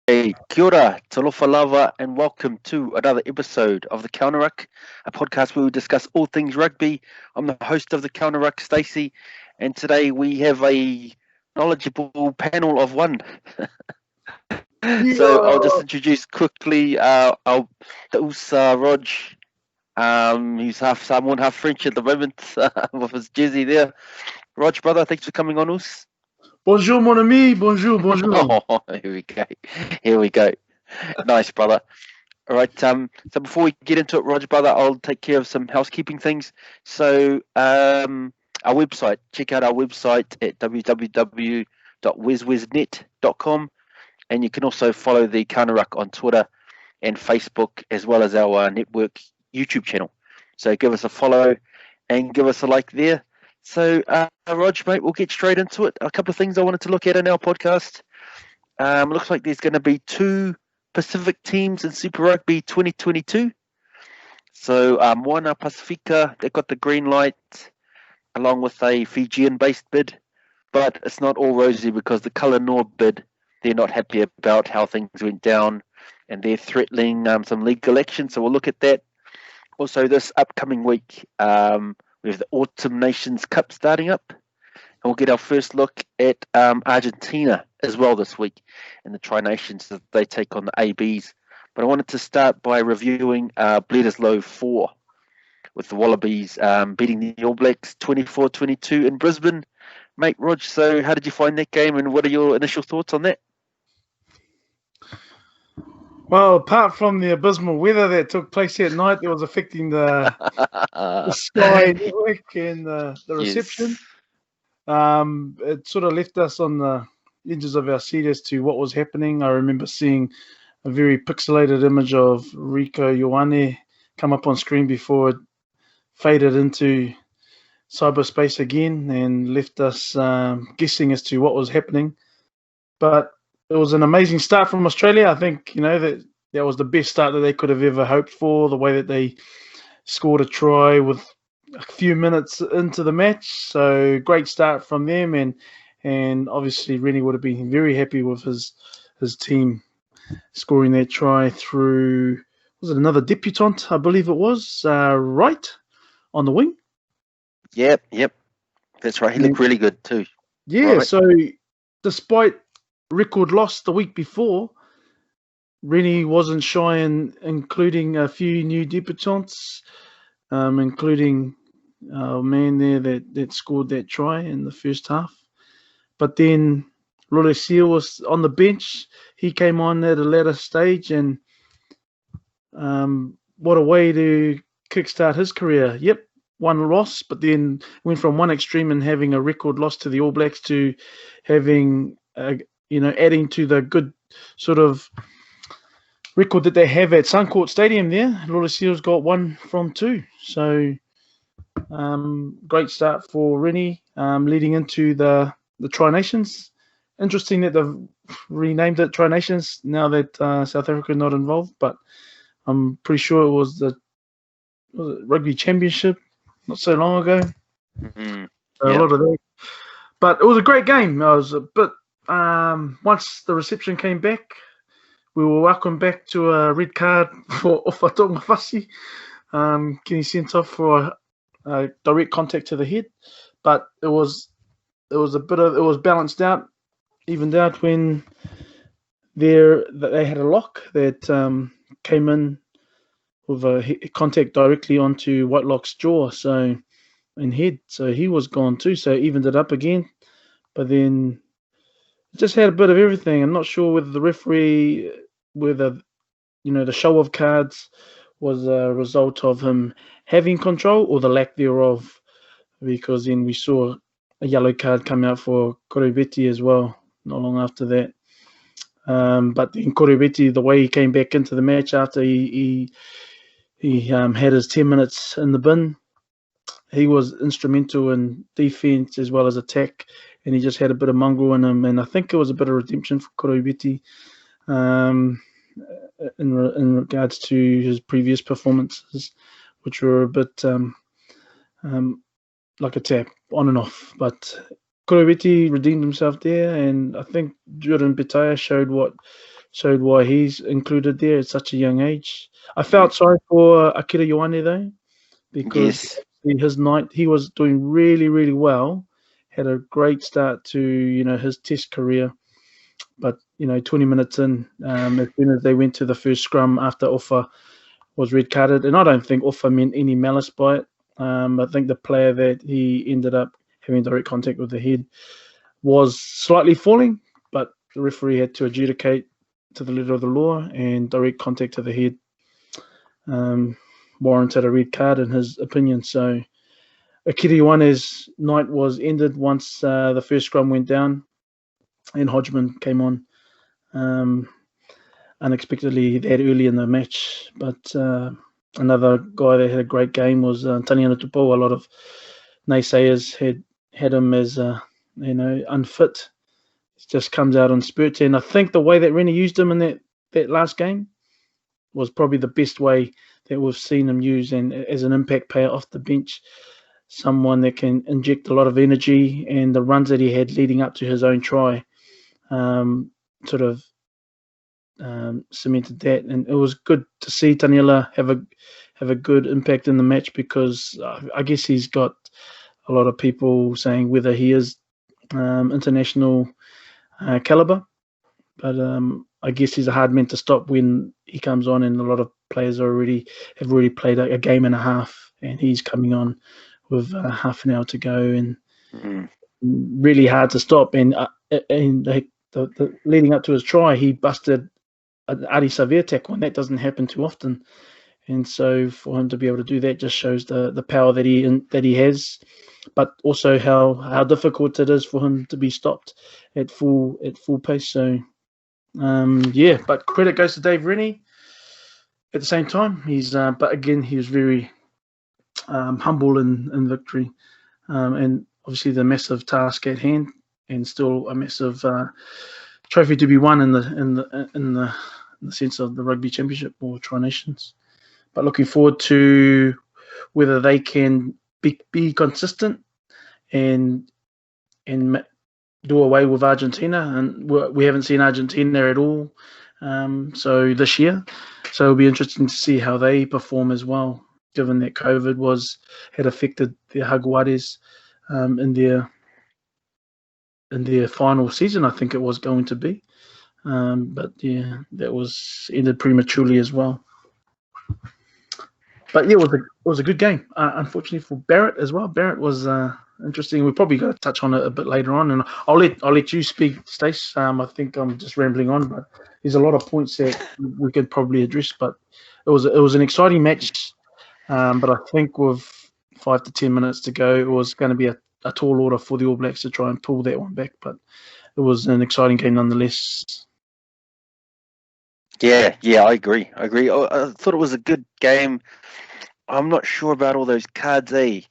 Kia ora, talofa lava, and welcome to another episode of the Counter Ruck, a podcast where we discuss all things rugby. I'm the host of the Counter Ruck, Stacey, and today we have a knowledgeable panel of one. So I'll just introduce quickly our Rog, who's half Samoan, half French at the moment, with his jersey there. Rog, brother, thanks for coming on us. Bonjour, mon ami. Bonjour, bonjour. Oh, here we go. Here we go. Nice, brother. All right. So before we get into it, Roger, brother, I'll take care of some housekeeping things. So our website, check out our website at www.weswesnet.com, and you can also follow the Kanaloa on Twitter and Facebook, as well as our network YouTube channel. So give us a follow and give us a like there. So, Rog, mate, we'll get straight into it. A couple of things I wanted to look at in our podcast. Looks like there's going to be two Pacific teams in Super Rugby 2022. So, Moana Pasifika, they got the green light, along with a Fijian-based bid. But it's not all rosy because the Kanaloa bid, they're not happy about how things went down, and they're threatening some legal action. So we'll look at that. Also, this upcoming week, we have the Autumn Nations Cup starting up, and we'll get our first look at Argentina as well this week in the Tri-Nations that they take on the ABs. But I wanted to start by reviewing Bledisloe 4 with the Wallabies beating the All Blacks 24-22 in Brisbane. Mate, Rog, so how did you find that game, and what are your initial thoughts on that? Well, apart from the abysmal weather that took place that night that was affecting the Sky network and the reception, it sort of left us on the edges of our seat as to what was happening. I remember seeing a very pixelated image of Rico Ioane come up on screen before it faded into cyberspace again and left us guessing as to what was happening. But it was an amazing start from Australia. I think, that was the best start that they could have ever hoped for, the way that they scored a try with a few minutes into the match. So great start from them, and obviously Rennie would have been very happy with his team scoring that try through, was it another debutant, I believe it was, Wright on the wing? Yep. That's right. He looked really good too. Yeah, right. So despite record loss the week before, Rennie wasn't shy in including a few new debutants, including a man there that scored that try in the first half. But then Lole Seal was on the bench. He came on at a later stage, and what a way to kickstart his career. Yep, one loss, but then went from one extreme and having a record loss to the All Blacks to having adding to the good sort of record that they have at Suncourt Stadium there. Lole Seal's got 1 from 2. So great start for Rennie leading into the Tri-Nations. Interesting that they've renamed it Tri-Nations now that South Africa are not involved, but I'm pretty sure it was the Rugby Championship not so long ago. Mm-hmm. A lot of that. But it was a great game. I was a bit once the reception came back, we were welcomed back to a red card for Ofatonga Fasi, getting sent off for a direct contact to the head. But it was balanced out, evened out when they had a lock that came in with a contact directly onto Whitelock's jaw, and head. So he was gone too. So it evened it up again. But then just had a bit of everything. I'm not sure whether the referee, the show of cards was a result of him having control or the lack thereof, because then we saw a yellow card come out for Korobeti as well not long after that. But in Korobeti, the way he came back into the match after he had his 10 minutes in the bin, he was instrumental in defense as well as attack, and he just had a bit of mongrel in him. And I think it was a bit of redemption for Korobeti in regards to his previous performances, which were a bit like a tap on and off. But Korobeti redeemed himself there, and I think Jordan Betaya showed what showed why he's included there at such a young age. I felt sorry for Akira Ioane though, because Yes. in his night he was doing really, really well. Had a great start to his Test career, but 20 minutes in, as soon as they went to the first scrum after Offa was red carded, and I don't think Offa meant any malice by it. I think the player that he ended up having direct contact with the head was slightly falling, but the referee had to adjudicate to the letter of the law, and direct contact to the head warranted a red card in his opinion. So Akira Ioane's night was ended once the first scrum went down and Hodgman came on unexpectedly that early in the match. But another guy that had a great game was Taniana Tupo. A lot of naysayers had him as unfit. It just comes out on spurts, and I think the way that Rennie used him in that last game was probably the best way that we've seen him use, and as an impact player off the bench, someone that can inject a lot of energy, and the runs that he had leading up to his own try sort of cemented that. And it was good to see Taniela have a good impact in the match, because I guess he's got a lot of people saying whether he is international caliber, but I guess he's a hard man to stop when he comes on, and a lot of players have already played a game and a half, and he's coming on with half an hour to go, and really hard to stop. And the leading up to his try, he busted an Ari Savir tackle, and that doesn't happen too often. And so for him to be able to do that just shows the power that he has, but also how difficult it is for him to be stopped at full pace. So but credit goes to Dave Rennie. At the same time, but again, he was very humble in victory, and obviously the massive task at hand, and still a massive trophy to be won in the sense of the Rugby Championship or Tri Nations. But looking forward to whether they can be consistent and do away with Argentina, and we haven't seen Argentina at all so this year. So it'll be interesting to see how they perform as well, given that COVID had affected the Jaguares in their final season. I think it was going to be, but yeah, that was ended prematurely as well. But yeah, it was a good game. Unfortunately for Barrett as well. Barrett was interesting. We're probably going to touch on it a bit later on, and I'll let you speak, Stace. I think I'm just rambling on, but there's a lot of points that we could probably address. But it was an exciting match. But I think with 5 to 10 minutes to go, it was going to be a tall order for the All Blacks to try and pull that one back. But it was an exciting game nonetheless. Yeah, I agree. I thought it was a good game. I'm not sure about all those cards, I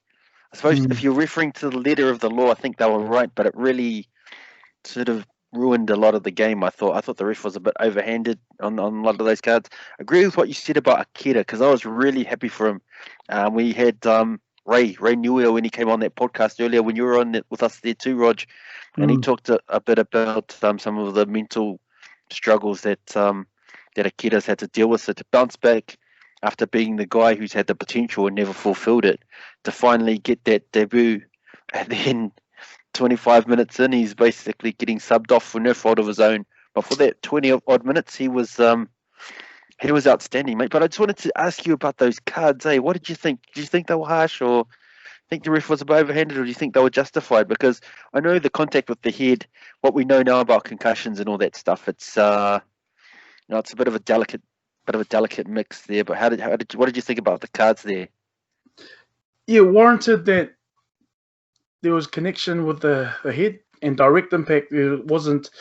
suppose if you're referring to the letter of the law, I think they were right, but it really sort of ruined a lot of the game. I thought the ref was a bit overhanded on a lot of those cards. I agree with what you said about Akira, because I was really happy for him. We had Ray Newell when he came on that podcast earlier, when you were on it with us there too, Rog, and he talked a bit about some of the mental struggles that Akira's had to deal with. So to bounce back after being the guy who's had the potential and never fulfilled it, to finally get that debut, and then 25 minutes in, he's basically getting subbed off for no fault of his own. But for that 20 odd minutes, he was outstanding, mate. But I just wanted to ask you about those cards, What did you think? Did you think they were harsh, or think the ref was a bit overhanded, or do you think they were justified? Because I know the contact with the head, what we know now about concussions and all that stuff, it's it's a bit of a delicate mix there. But what did you think about the cards there? Yeah, warranted that there was connection with the head and direct impact. It wasn't.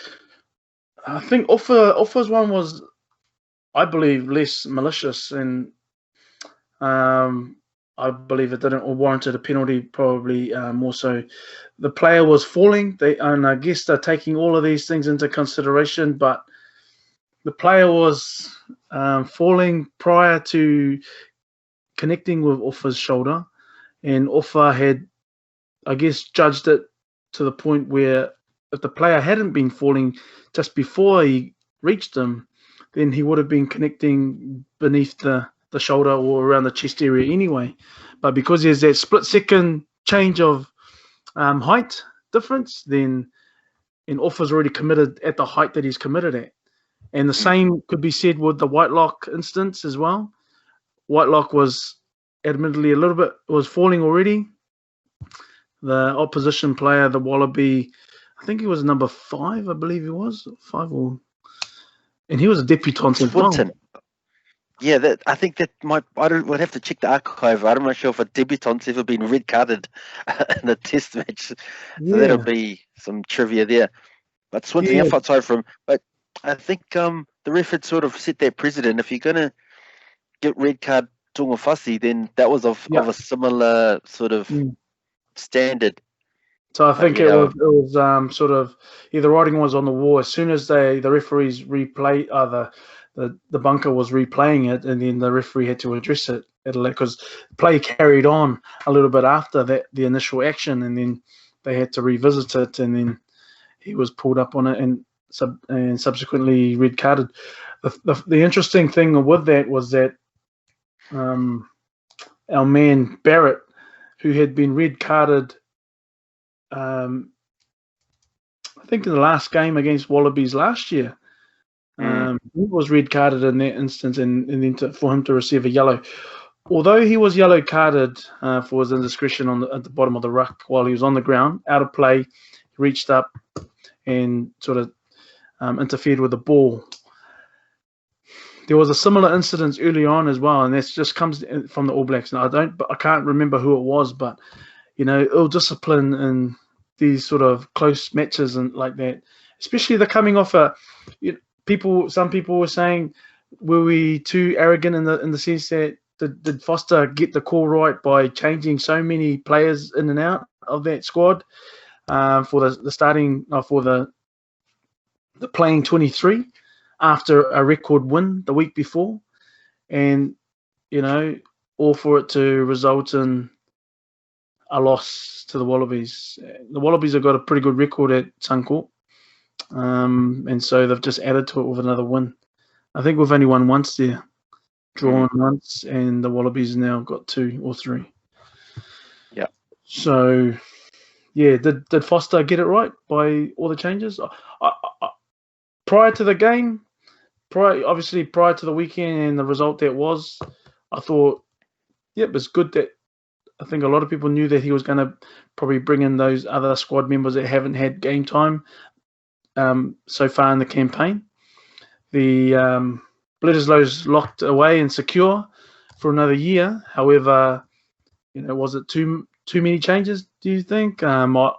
I think Offa's one was, I believe, less malicious, and I believe it didn't or warranted a penalty, probably more so. The player was falling, and I guess they're taking all of these things into consideration, but the player was falling prior to connecting with Offa's shoulder, and Offa had, I guess, judged it to the point where if the player hadn't been falling just before he reached him, then he would have been connecting beneath the shoulder or around the chest area anyway. But because there's that split-second change of height difference, then Offa's already committed at the height that he's committed at. And the same could be said with the Whitelock instance as well. Whitelock was admittedly was falling already. The opposition player, the Wallaby, I think he was number 5, I believe he was 5 and he was a debutant as well. Yeah, I think that would have to check the archive. I'm not sure if a debutant's ever been red carded in a test match. So that'll be some trivia there. But Swinton outside from, but I think the ref had sort of set that precedent. If you're going to get red card Tongafasi, then that was of a similar sort of standard. So I think it was sort of the writing was on the wall as soon as the referees replay the bunker was replaying it, and then the referee had to address it because play carried on a little bit after the initial action, and then they had to revisit it, and then he was pulled up on it and subsequently red carded. The interesting thing with that was that our man Barrett, who had been red carded, I think in the last game against Wallabies last year, he was red carded in that instance, and then for him to receive a yellow. Although he was yellow carded for his indiscretion at the bottom of the ruck while he was on the ground, out of play, he reached up and sort of interfered with the ball. There was a similar incident early on as well, and that just comes from the All Blacks. And I can't remember who it was, but ill discipline in these sort of close matches and like that, especially the coming off some people were saying, were we too arrogant in the sense that did Foster get the call right by changing so many players in and out of that squad for the starting for the playing 23 after a record win the week before, and all for it to result in a loss to the Wallabies. The Wallabies have got a pretty good record at Suncorp. And so they've just added to it with another win. I think we've only won once there, drawn once, and the Wallabies now got 2 or 3. Yeah. So, did Foster get it right by all the changes? Prior to the game, prior to the weekend and the result that was, I thought, it was good that I think a lot of people knew that he was going to probably bring in those other squad members that haven't had game time so far in the campaign. The Bledisloe's locked away and secure for another year. However, was it too many changes, do you think? I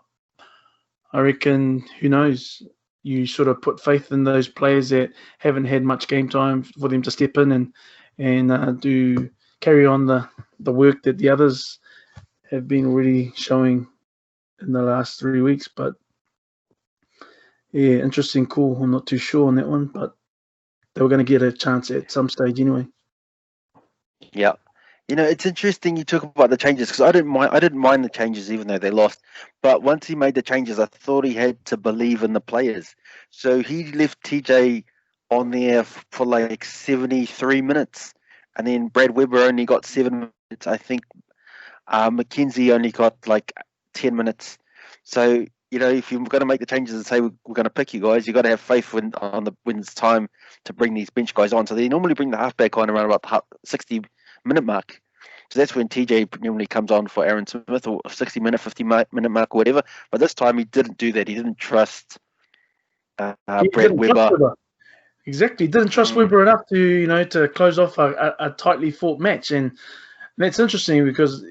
reckon, who knows? You sort of put faith in those players that haven't had much game time for them to step in and do carry on the work that the others have been already showing in the last 3 weeks. But yeah, interesting call. I'm not too sure on that one, but they were going to get a chance at some stage anyway. Yeah. It's interesting you talk about the changes, because I didn't mind the changes even though they lost. But once he made the changes, I thought he had to believe in the players. So he left TJ on there for like 73 minutes. And then Brad Weber only got 7 minutes. I think Mackenzie only got like 10 minutes. So, if you're going to make the changes and say we're going to pick you guys, you've got to have faith when it's time to bring these bench guys on. So they normally bring the halfback on around about the 60-minute mark. So that's when TJ normally comes on for Aaron Smith, or 60-minute, 50-minute mark or whatever. But this time he didn't do that. He didn't trust Brad Weber. Exactly. He didn't trust Weber enough to close off a tightly fought match. And that's interesting because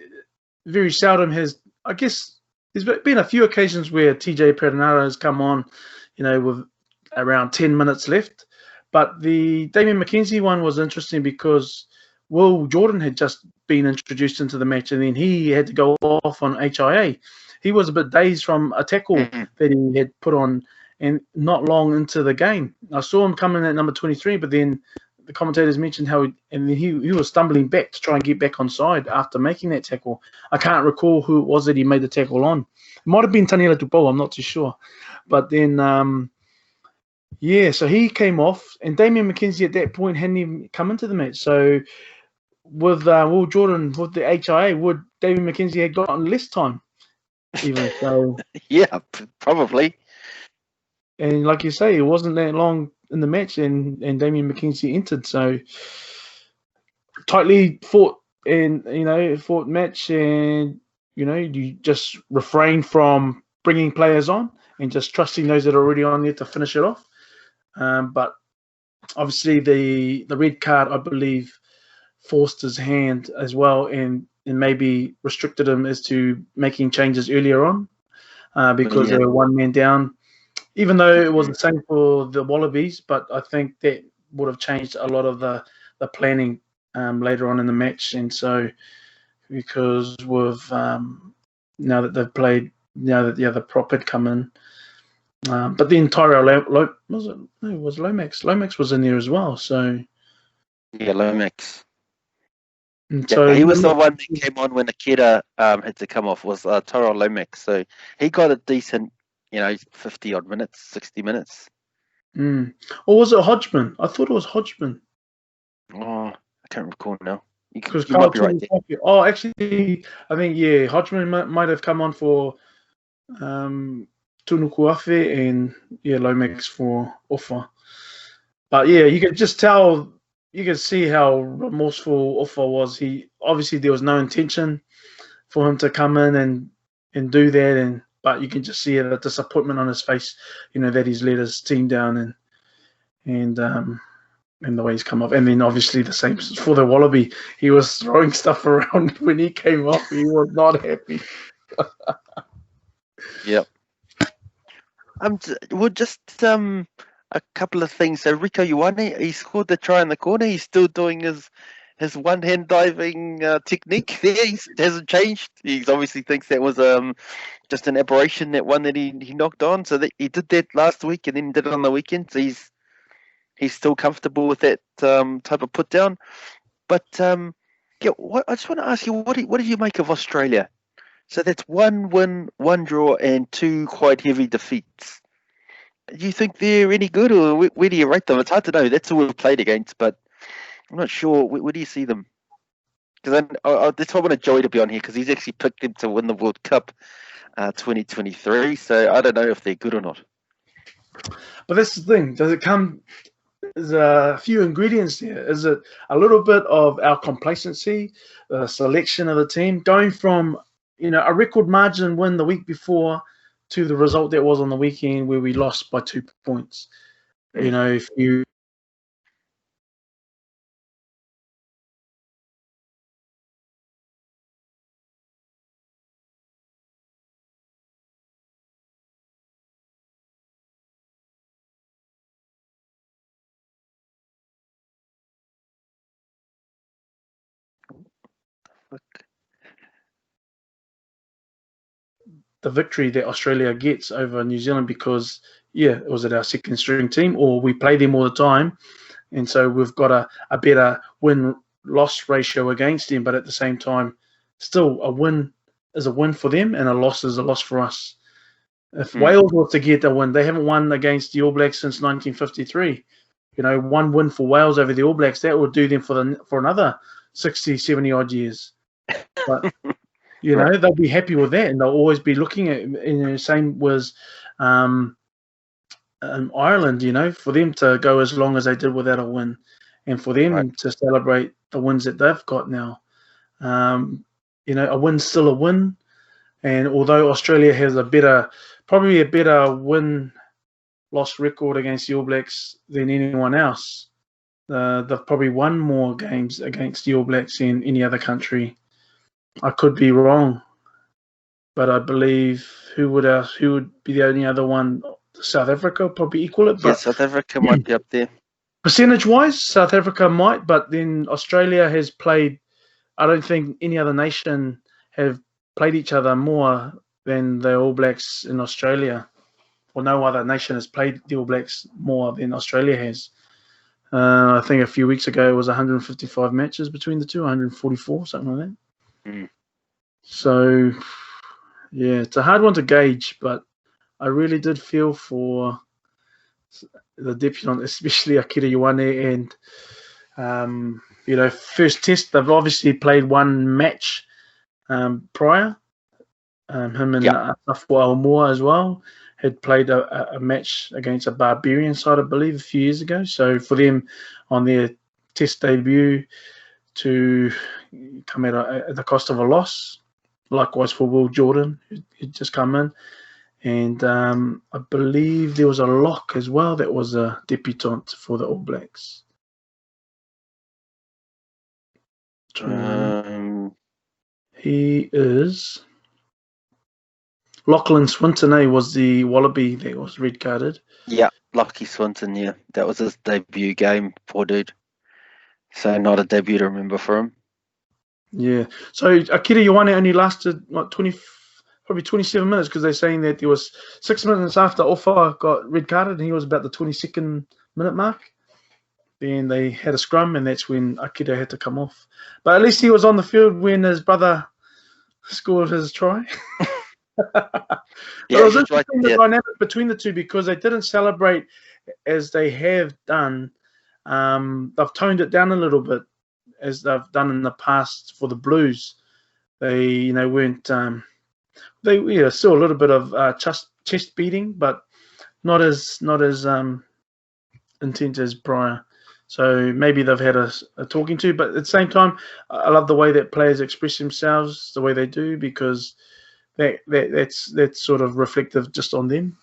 very seldom I guess, there's been a few occasions where TJ Perenara has come on, with around 10 minutes left. But the Damien McKenzie one was interesting because Will Jordan had just been introduced into the match, and then he had to go off on HIA. He was a bit dazed from a tackle that he had put on, and not long into the game. I saw him come in at number 23, but then the commentators mentioned how he was stumbling back to try and get back on side after making that tackle. I can't recall who it was that he made the tackle on. It might have been Taniela Tupou, I'm not too sure. But then Yeah, so he came off, and Damian McKenzie at that point hadn't even come into the match. So with Will Jordan with the HIA, would Damian McKenzie had gotten less time even? So, Yeah, probably. and like you say, it wasn't that long in the match, and Damian McKenzie entered. So tightly fought, and fought match, and you just refrain from bringing players on and just trusting those that are already on there to finish it off. But obviously, the red card, I believe, forced his hand as well, and maybe restricted him as to making changes earlier on because Yeah. they were one man down. Even though it was the same for the Wallabies, but I think that would have changed a lot of the planning later on in the match. And so, because with now that they've played, now that the other prop had come in, but then Tyrell was it? No, it was Lomax. Lomax was in there as well. So Yeah, Lomax. and Yeah, so he was the one that came on when Akira had to come off, was Tyrell Lomax. So he got a decent, 50 odd minutes, 60 minutes. Or was it Hodgman? I thought it was Hodgman. Oh, I can't recall now. Because You might be right there. Oh, actually, I think Hodgman might have come on for Tunukuafe and Lomax for Offa. But yeah, you could just tell, you could see how remorseful Offa was. He obviously there was no intention for him to come in and do that, but you can just see the disappointment on his face, that he's let his team down and the way he's come off. And then obviously the same for the Wallaby. He was throwing stuff around when he came off. He was not happy. Yep. Well, just a couple of things. So Rico Ioane, he scored the try in the corner. He's still doing his one-hand diving technique there. He hasn't changed. He obviously thinks that was just an aberration, that one that he knocked on. So that he did that last week and then did it on the weekend. So he's still comfortable with that type of put down. But yeah, I just want to ask you, what did you make of Australia? So that's 1 win, 1 draw, and 2 quite heavy defeats. Do you think they're any good, or where do you rate them? It's hard to know. That's who we've played against, but I'm not sure. Where do you see them? Because that's why I wanted Joey to be on here, because he's actually picked them to win the World Cup 2023. So I don't know if they're good or not. But that's the thing. Does it come? There's a few ingredients there. Is it a little bit of our complacency, the selection of the team, going from a record margin win the week before to the result that was on the weekend where we lost by 2 points? If you the victory that Australia gets over New Zealand, because was it our second string team, or we play them all the time, and so we've got a better win-loss ratio against them, but at the same time, still a win is a win for them and a loss is a loss for us. If Wales was to get a win, they haven't won against the All Blacks since 1953. One win for Wales over the All Blacks, that would do them for another 60, 70 odd years. But right. They'll be happy with that, and they'll always be looking at. Same was Ireland. For them to go as long as they did without a win, and for them to celebrate the wins that they've got now. A win's still a win, and although Australia has probably a better win-loss record against the All Blacks than anyone else, they've probably won more games against the All Blacks than any other country. I could be wrong, but I believe who would be the only other one? South Africa probably equal it. But South Africa might be up there. Percentage-wise, South Africa might, but then Australia has played. I don't think any other nation have played each other more than the All Blacks in Australia, or no other nation has played the All Blacks more than Australia has. I think a few weeks ago it was 155 matches between the two, 144, something like that. So, yeah, it's a hard one to gauge, but I really did feel for the debutant, especially Akira Ioane, and first test. They've obviously played one match prior. Him and Afua Moore as well had played a match against a Barbarian side, I believe, a few years ago. So for them on their test debut to come at the cost of a loss. Likewise for Will Jordan, who'd just come in. And I believe there was a lock as well that was a debutant for the All Blacks. He is... Lachlan Swinton, was the Wallaby that was red carded. Yeah, Lockie Swinton, yeah. That was his debut game, poor dude. So not a debut to remember for him. Yeah. So Akira Ioane only lasted, probably 27 minutes, because they're saying that there was 6 minutes after Ofa got red carded, and he was about the 22nd minute mark. Then they had a scrum, and that's when Akira had to come off. But at least he was on the field when his brother scored his try. It was interesting, the dynamic between the two, because they didn't celebrate as they have done. They've toned it down a little bit, as they've done in the past for the Blues. They, weren't. They still a little bit of chest beating, but not as intense as prior. So maybe they've had a talking to, but at the same time, I love the way that players express themselves the way they do, because that's sort of reflective just on them,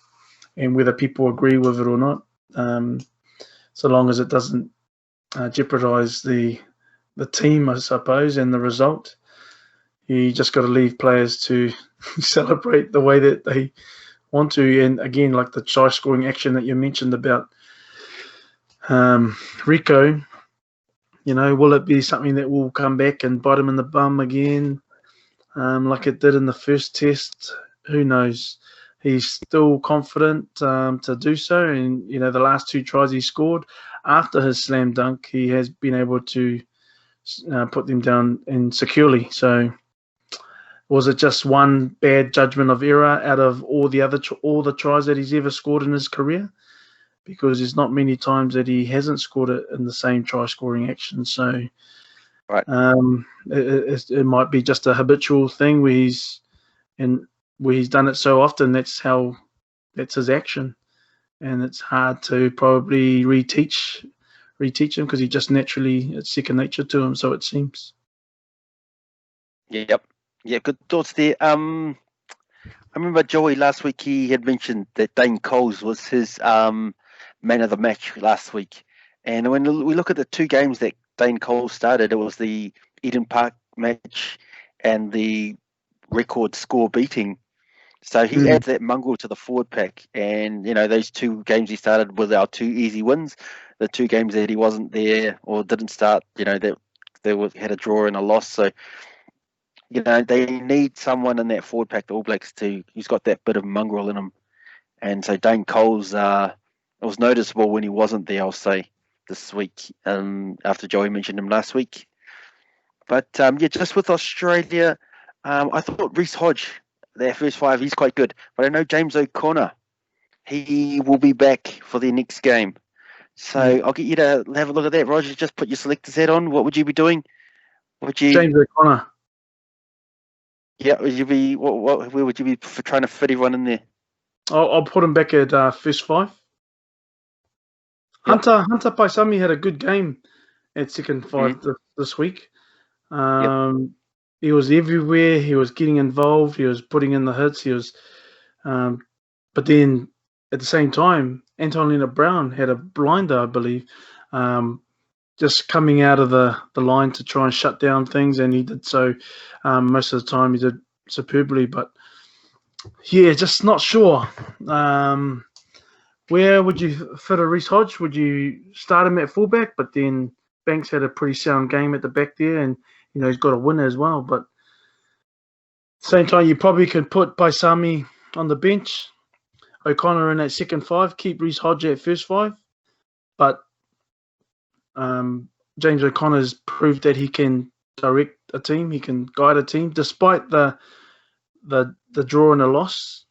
and whether people agree with it or not, so long as it doesn't jeopardize the team, I suppose, and the result. You just got to leave players to celebrate the way that they want to. And again, like the try scoring action that you mentioned about Rico, will it be something that will come back and bite him in the bum again? Like it did in the first test? Who knows? He's still confident to do so, and the last two tries he scored after his slam dunk, he has been able to put them down and securely. So, was it just one bad judgment of error out of all the tries that he's ever scored in his career? Because there's not many times that he hasn't scored it in the same try scoring action. So. Right. It might be just a habitual thing where he's done it so often. That's his action, and it's hard to probably reteach him, because he just naturally, it's second nature to him. So it seems. Yep. Yeah. Good thoughts there. I remember Joey last week. He had mentioned that Dane Coles was his man of the match last week, and when we look at the two games that Dane Coles started, it was the Eden Park match and the record score beating. So he adds that mongrel to the forward pack. And, those two games he started were our two easy wins. The two games that he wasn't there or didn't start, they had a draw and a loss. So, they need someone in that forward pack, the All Blacks, he's got that bit of mongrel in him. And so Dane Coles, it was noticeable when he wasn't there, I'll say, this week, after Joey mentioned him last week. But just with Australia, I thought Reece Hodge, their first five, he's quite good. But I know James O'Connor, he will be back for their next game. So I'll get you to have a look at that. Roger, just put your selector's hat on. What would you be doing? James O'Connor. Yeah, would you be? Where would you be for trying to fit everyone in there? I'll put him back at first five. Yep. Hunter Paisami had a good game at second five this week. He was everywhere. He was getting involved. He was putting in the hits. He was, but then at the same time, Antonina Brown had a blinder, I believe, just coming out of the line to try and shut down things, and he did so. Most of the time, he did superbly. But yeah, just not sure. Where would you fit a Reece Hodge? Would you start him at fullback? But then Banks had a pretty sound game at the back there, and he's got a winner as well. But at the same time, you probably could put Paisami on the bench, O'Connor in at second five, keep Reece Hodge at first five. But James O'Connor's proved that he can direct a team, he can guide a team, despite the draw and the loss.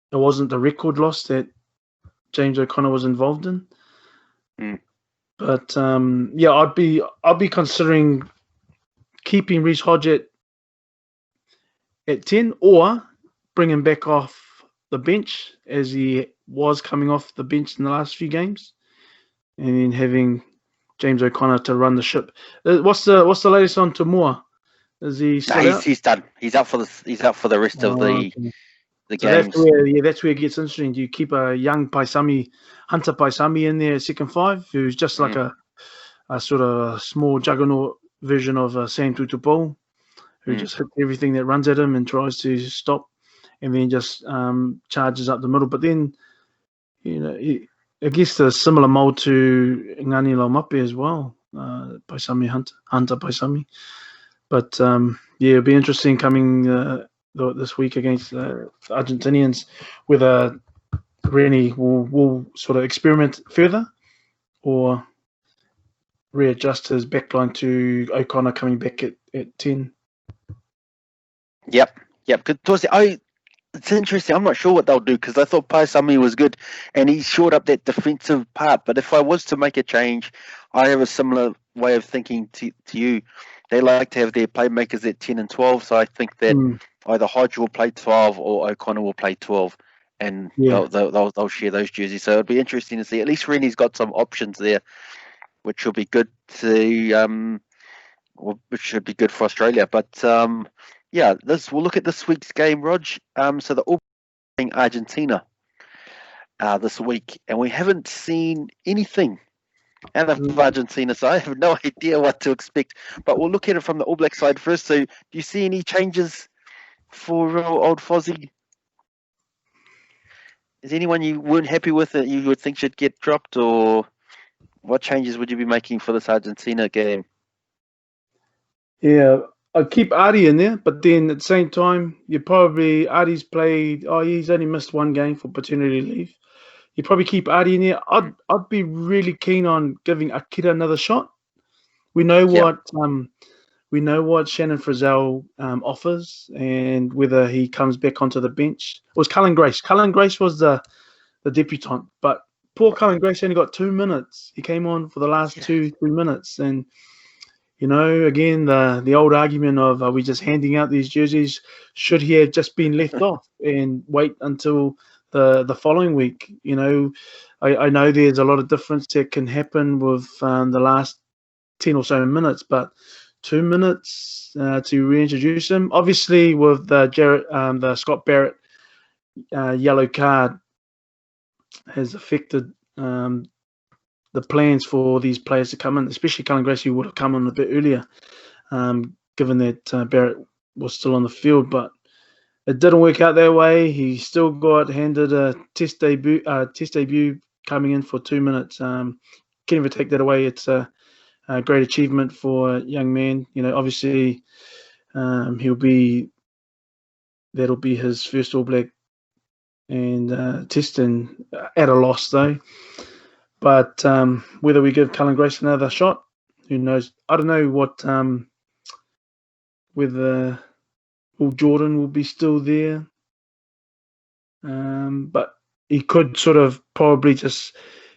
It wasn't the record loss that James O'Connor was involved in. Mm. But yeah, I'd be considering keeping Reece Hodge at 10 or bring him back off the bench as he was coming off the bench in the last few games, and then having James O'Connor to run the ship. What's the latest on Tamua? Is he still out? He's done. He's out for the rest of the Okay. So games. that's where it gets interesting. Do you keep a young Hunter Paisami in there at second five, who's just like a sort of a small juggernaut version of Sam Tutupou, who just hits everything that runs at him and tries to stop, and then just charges up the middle. But then, I guess a similar mold to Ngani Laumape as well, Paisami Hunter Paisami. But yeah, it'll be interesting coming this week against the Argentinians, whether Rennie will sort of experiment further or readjust his backline to O'Connor coming back at 10. Yep. Because it's interesting. I'm not sure what they'll do because I thought Paisami was good and he shored up that defensive part. But if I was to make a change, I have a similar way of thinking to you. They like to have their playmakers at 10 and 12. So I think that either Hodge will play 12 or O'Connor will play 12. And they'll share those jerseys. So it'll be interesting to see. At least Rennie's got some options there, which will be good which should be good for Australia. But we'll look at this week's game, Rog. So the All playing Argentina this week, and we haven't seen anything out of Argentina, so I have no idea what to expect. But we'll look at it from the All Black side first. So, do you see any changes for old Fozzie? Is anyone you weren't happy with that you would think should get dropped, or what changes would you be making for this Argentina game? Yeah, I'd keep Artie in there, but then at the same time, Artie's played. Oh, he's only missed one game for paternity leave. You probably keep Artie in there. I'd be really keen on giving Akira another shot. We know what Shannon Frizzell offers, and whether he comes back onto the bench. It was Cullen Grace. Cullen Grace was the debutant, but poor Cullen Grace only got 2 minutes. He came on for the last 2-3 minutes, and again the old argument of are we just handing out these jerseys? Should he have just been left off and wait until the following week? I know there's a lot of difference that can happen with the last 10 or so minutes, but 2 minutes to reintroduce him. Obviously, with the Scott Barrett yellow card has affected the plans for these players to come in, especially Cullen Grace, who would have come in a bit earlier, given that Barrett was still on the field. But it didn't work out that way. He still got handed a test debut coming in for 2 minutes. Can't even take that away. It's a great achievement for a young man. Obviously, that'll be his first All Black and testing at a loss though. But whether we give Cullen Grace another shot, who knows? I don't know whether Will Jordan will be still there. But he could sort of probably just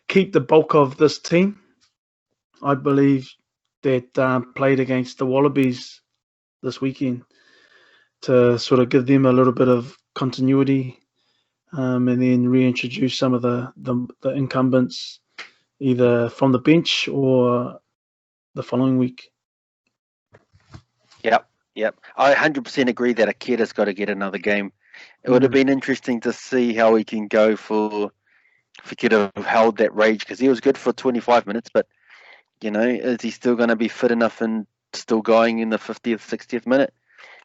keep the bulk of this team. I believe that played against the Wallabies this weekend to sort of give them a little bit of continuity, and then reintroduce some of the incumbents either from the bench or the following week. Yep. I 100% agree that Akira's got to get another game. It would have been interesting to see how he can go if he could have held that rage, because he was good for 25 minutes, but is he still going to be fit enough and still going in the 50th, 60th minute?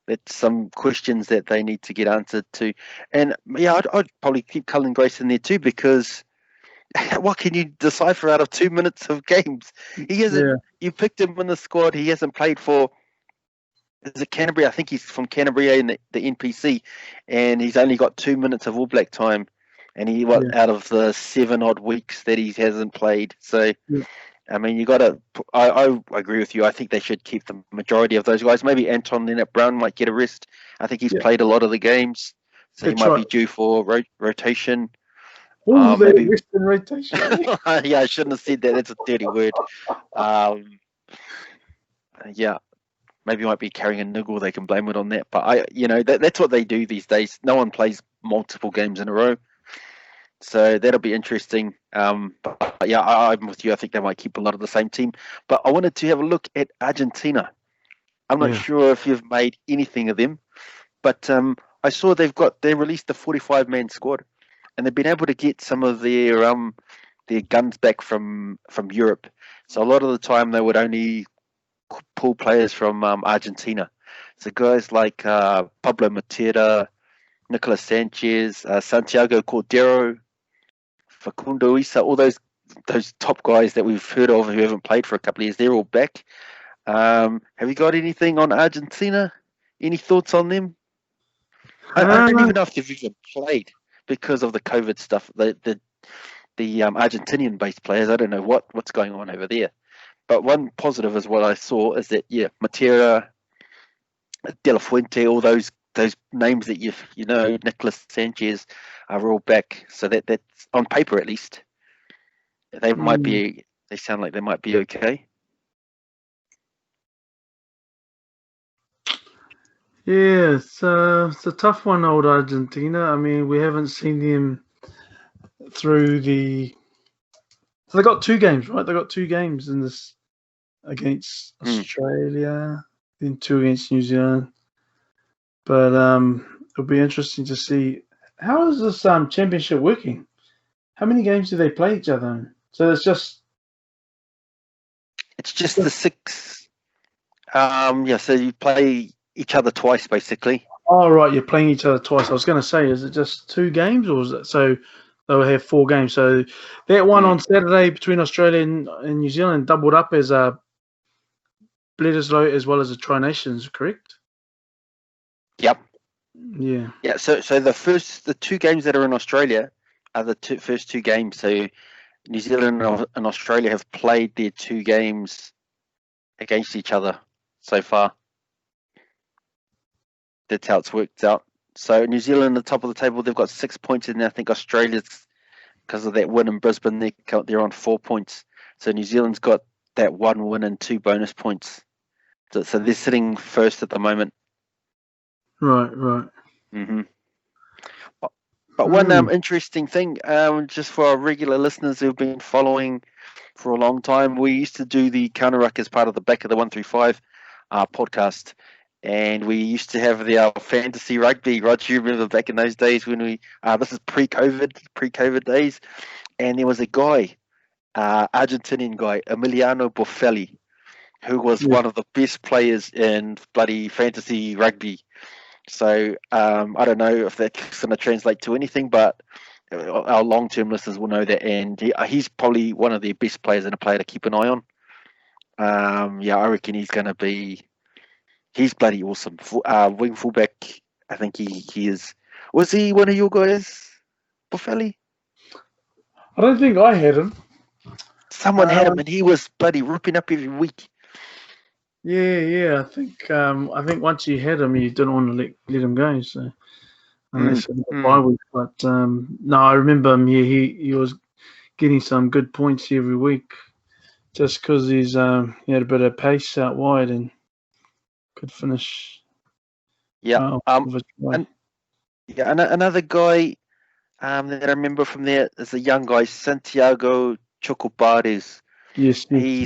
That's some questions that they need to get answered to. And I'd probably keep Cullen Grace in there too, because what can you decipher out of 2 minutes of games? He hasn't. Yeah. You picked him in the squad. He hasn't played for. Is it Canterbury? I think he's from Canterbury in the NPC, and he's only got 2 minutes of All Black time, and out of the 7 odd weeks that he hasn't played. So, I mean, you got to. I agree with you. I think they should keep the majority of those guys. Maybe Anton Leonard-Brown might get a rest. I think he's played a lot of the games, so he might be due for rotation. Oh, the Maybe. Western rotation. Yeah, I shouldn't have said that. That's a dirty word. Yeah, maybe you might be carrying a niggle. They can blame it on that. But that's what they do these days. No one plays multiple games in a row. So that'll be interesting. But yeah, I'm with you. I think they might keep a lot of the same team. But I wanted to have a look at Argentina. I'm not sure if you've made anything of them, but I saw they released the 45-man squad, and they've been able to get some of their guns back from Europe. So a lot of the time they would only pull players from Argentina. So guys like Pablo Matera, Nicolas Sanchez, Santiago Cordero, Facundo Isa, all those top guys that we've heard of who haven't played for a couple of years, they're all back. Have you got anything on Argentina? Any thoughts on them? I don't even know if they've even played because of the COVID stuff. The Argentinian-based players, I don't know what's going on over there. But one positive is what I saw is that Matera, De La Fuente, all those names that you know, Nicolas Sanchez, are all back. So that's on paper at least. They might be. They sound like they might be okay. Yeah, it's a tough one, old Argentina. I mean, we haven't seen them through the. So they got 2 games, right? They got 2 games in this against Australia, then 2 against New Zealand. But it'll be interesting to see how is this championship working. How many games do they play each other in? So it's just the 6. So you play each other twice, basically. Oh, right, you're playing each other twice. I was going to say, is it just 2 games, or is it so they'll have 4 games? So that one on Saturday between Australia and New Zealand doubled up as a Bledisloe as well as a Tri-Nations, correct? Yep. Yeah. Yeah. So the 2 games that are in Australia are the first 2 games. So New Zealand and Australia have played their 2 games against each other so far. That's how it's worked out. So New Zealand at the top of the table, they've got 6 points, and I think Australia's, because of that win in Brisbane, they're on 4 points. So New Zealand's got that 1 win and 2 bonus points. So they're sitting first at the moment. Right. Mm-hmm. But one interesting thing, just for our regular listeners who've been following for a long time, we used to do the Counter Ruck as part of the Back of the 135 podcast. And we used to have our fantasy rugby. Rod, you remember back in those days when this is pre-COVID days. And there was a guy, Argentinian guy, Emiliano Boffelli, who was one of the best players in bloody fantasy rugby. So I don't know if that's going to translate to anything, but our long-term listeners will know that. And he's probably one of the best players and a player to keep an eye on. I reckon he's going to be... He's bloody awesome. Wing fullback, I think he is. Was he one of your guys, Boffelli? I don't think I had him. Someone had him, and he was bloody ripping up every week. Yeah. I think once you had him, you didn't want to let him go. So unless bye week, but no, I remember him. Yeah, he was getting some good points every week, just because he had a bit of pace out wide and could finish. Yeah. Another guy that I remember from there is a young guy, Santiago Chocobares. Yes. He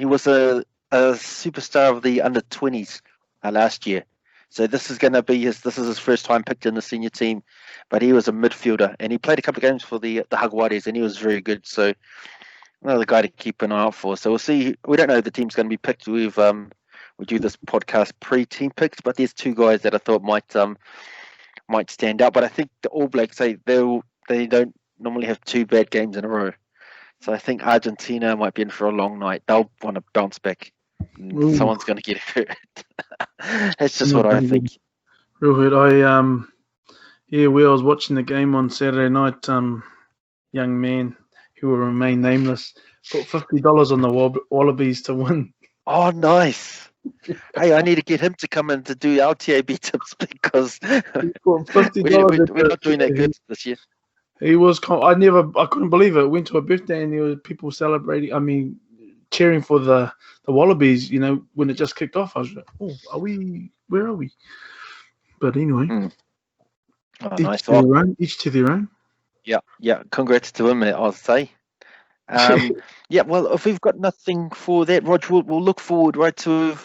was a superstar of the under-20s last year. So this is going to be his first time picked in the senior team, but he was a midfielder and he played a couple of games for the Jaguares and he was very good. So another guy to keep an eye out for. So we'll see. We don't know if the team's going to be picked. We do this podcast pre-team picks, but there's 2 guys that I thought might stand out. But I think the All Blacks they don't normally have 2 bad games in a row. So I think Argentina might be in for a long night. They'll want to bounce back. Someone's going to get hurt. That's just what I think. Real good. I was watching the game on Saturday night. Young man who will remain nameless put $50 on the Wallabies to win. Oh, nice. Hey, I need to get him to come in to do our TAB tips because we're not doing that good this year. He was. I couldn't believe it. Went to a birthday and there were people celebrating. I mean, cheering for the Wallabies. You know, when it just kicked off, I was like, "Oh, are we? Where are we?" But anyway, Oh, each nice. to Well, their own. Each to their own. yeah. Congrats to him, I'll say. Yeah. Well, if we've got nothing for that, Rog, we'll look forward, right, to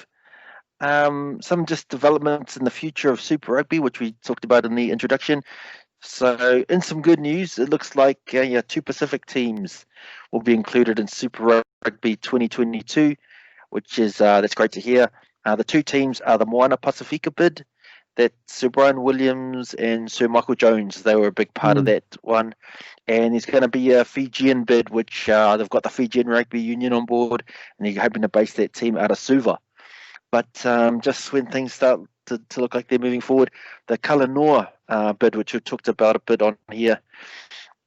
some just developments in the future of Super Rugby, which we talked about in the introduction. So, in some good news, it looks like 2 Pacific teams will be included in Super Rugby 2022, which is that's great to hear. The 2 teams are the Moana Pasifika bid, that Sir Brian Williams and Sir Michael Jones, they were a big part of that one. And there's going to be a Fijian bid, which they've got the Fijian Rugby Union on board, and they're hoping to base that team out of Suva. But just when things start to look like they're moving forward, the Kanaloa bid, which we talked about a bit on here,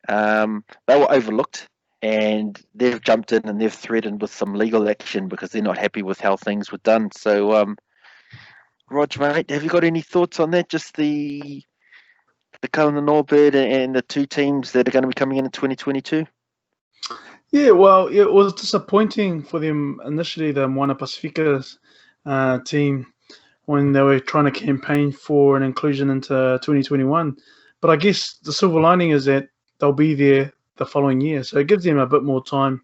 they were overlooked, and they've jumped in and they've threatened with some legal action because they're not happy with how things were done. So, Rog, mate, have you got any thoughts on that? Just the Kanaloa bid and the 2 teams that are going to be coming in 2022? Yeah, well, it was disappointing for them initially, the Moana Pasifika's team, when they were trying to campaign for an inclusion into 2021. But I guess the silver lining is that they'll be there the following year. So it gives them a bit more time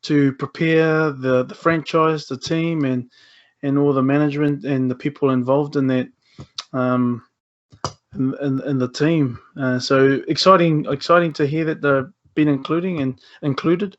to prepare the franchise, the team, and all the management and the people involved in that in the team. So exciting to hear that they've been included,